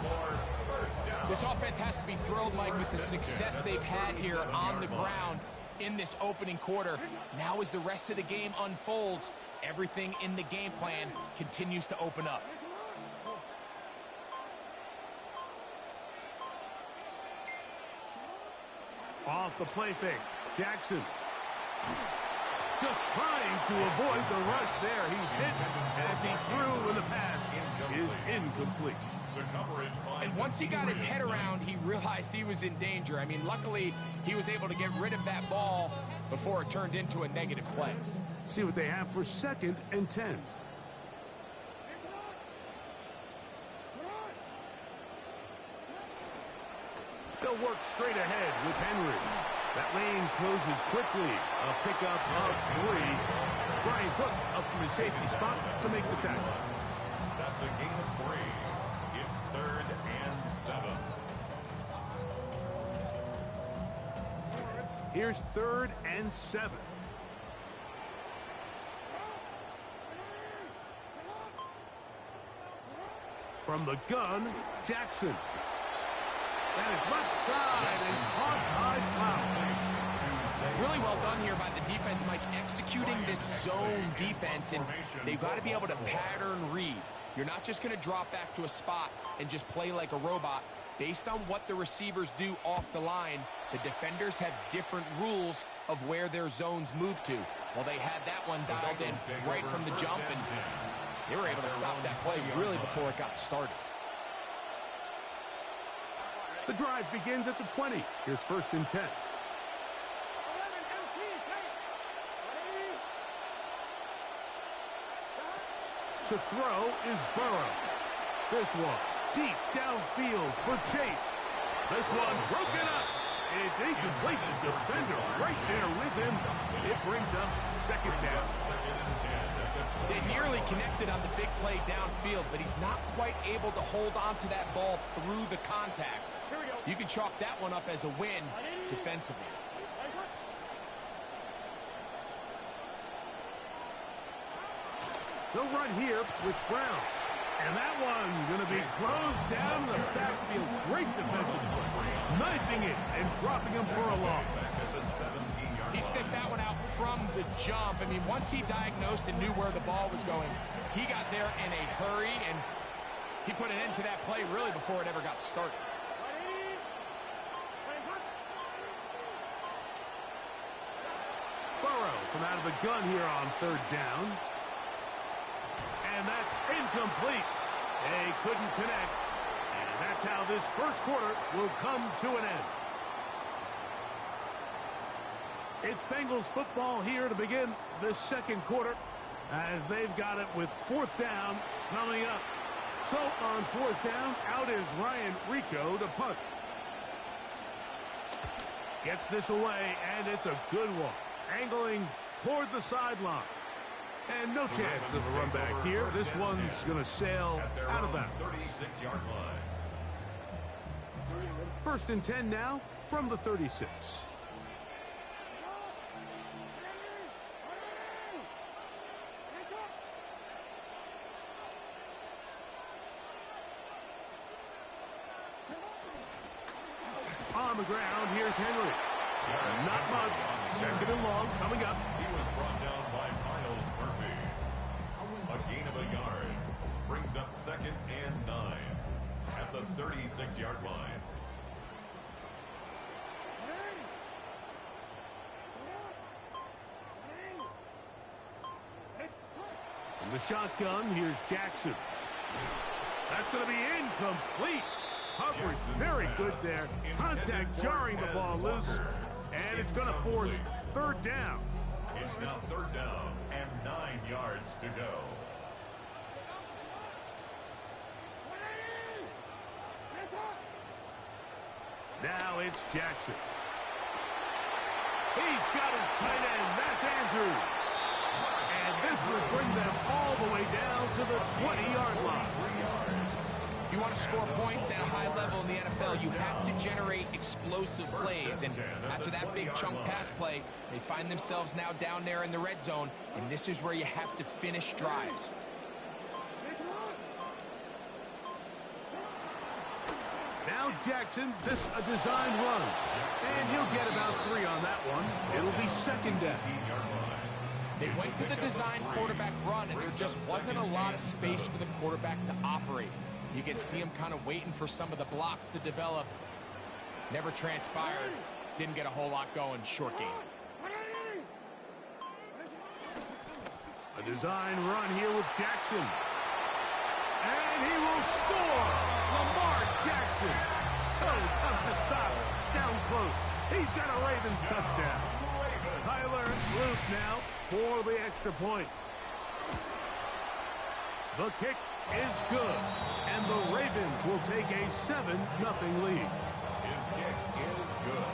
This offense has to be thrilled, Mike, with the success they've had here on the ground in this opening quarter. Now as the rest of the game unfolds, everything in the game plan continues to open up. Off the play fake, Jackson. Just trying to avoid the rush there. He's hit as he threw when the pass is incomplete. And once he got his head around, he realized he was in danger. I mean, luckily, he was able to get rid of that ball before it turned into a negative play. See what they have for second and 10. They'll work straight ahead with Henry. That lane closes quickly. A pickup of 3. Brian Cook up from his safety spot to make the tackle. That's a gain of 3. It's third and 7. Here's third and 7. From the gun, Jackson. That is left side and caught by Powell. Really well done here by the defense, Mike, executing this zone defense, and they've got to be able to pattern read. You're not just going to drop back to a spot and just play like a robot. Based on what the receivers do off the line, the defenders have different rules of where their zones move to. Well, they had that one dialed in right from the jump, and they were able to stop that play really before it got started. The drive begins at the 20. Here's first and 10. To throw is Burrow. This one deep downfield for Chase. This one broken up It's incomplete. The defender right there with him. It brings up second down. They nearly connected on the big play downfield, but he's not quite able to hold on to that ball through the contact. You can chalk that one up as a win defensively. They'll run here with Brown. And that one going to be closed down in the backfield. Great defensive play. Knifing it and dropping him for a loss. He sniffed that one out from the jump. I mean, once he diagnosed and knew where the ball was going, he got there in a hurry, and he put an end to that play really before it ever got started. Burrow from out of the gun here on third down. And that's incomplete. They couldn't connect. And that's how this first quarter will come to an end. It's Bengals football here to begin the second quarter as they've got it with fourth down coming up. So on fourth down, out is Ryan Rico to punt. Gets this away, and it's a good one. Angling toward the sideline. And no chance of a run back here. This one's going to sail out of bounds. 36-yard line. First and 10 now from the 36. On the ground, here's Henry. Not much. Second and long coming up. He was brought down by Miles Murphy. A gain of a yard. Brings up second and 9 at the 36-yard line. From the shotgun, here's Jackson. That's going to be incomplete. Coverage very good there. Contact jarring the ball loose. And it's going to force third down. It's now third down and 9 yards to go. Now it's Jackson. He's got his tight end. That's Andrews. And this will bring them all the way down to the 20-yard line. If you want to score points at a high level in the NFL, you have to generate explosive plays. And after that big chunk pass play, they find themselves now down there in the red zone, and this is where you have to finish drives. Now Jackson, this a design run. And he'll get about 3 on that one. It'll be second down. They went to the design quarterback run, and there just wasn't a lot of space for the quarterback to operate. You can see him kind of waiting for some of the blocks to develop. Never transpired. Didn't get a whole lot going. Short game. A design run here with Jackson. And he will score! Lamar Jackson. So tough to stop. Down close. He's got a Ravens touchdown. Tyler Luke now for the extra point. The kick is good. And the Ravens will take a 7-0 lead. His kick is good.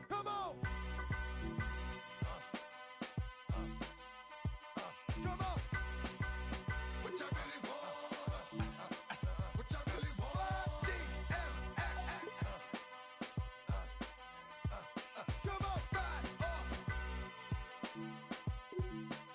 Come on! Come on! What y'all really want? What y'all really want? DMX! Come on, ride off!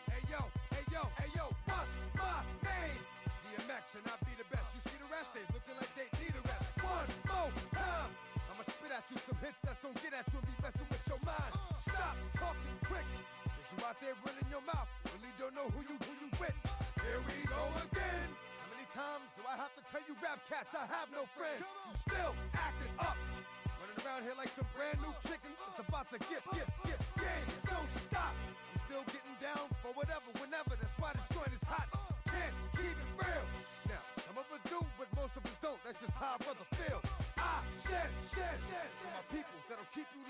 Hey yo, hey yo, hey yo, what's my name? DMX, and I be the best. You see the rest, they looking like they need a rest. One more time! I'ma spit at you some hits that's gonna get at you and be messing with your mind. Stop talking quick. Is you out there running your mouth? Really don't know who you with. Here we go again. How many times do I have to tell you rap cats I have no friends? You still acting up. Running around here like some brand new chicken. It's about to get game. Don't stop. I'm still getting down. down for whatever, whenever. That's why this joint is hot. Can't keep it real. Now, some of us do, but most of us don't. That's just how a brother feel. I shed for my people that'll keep you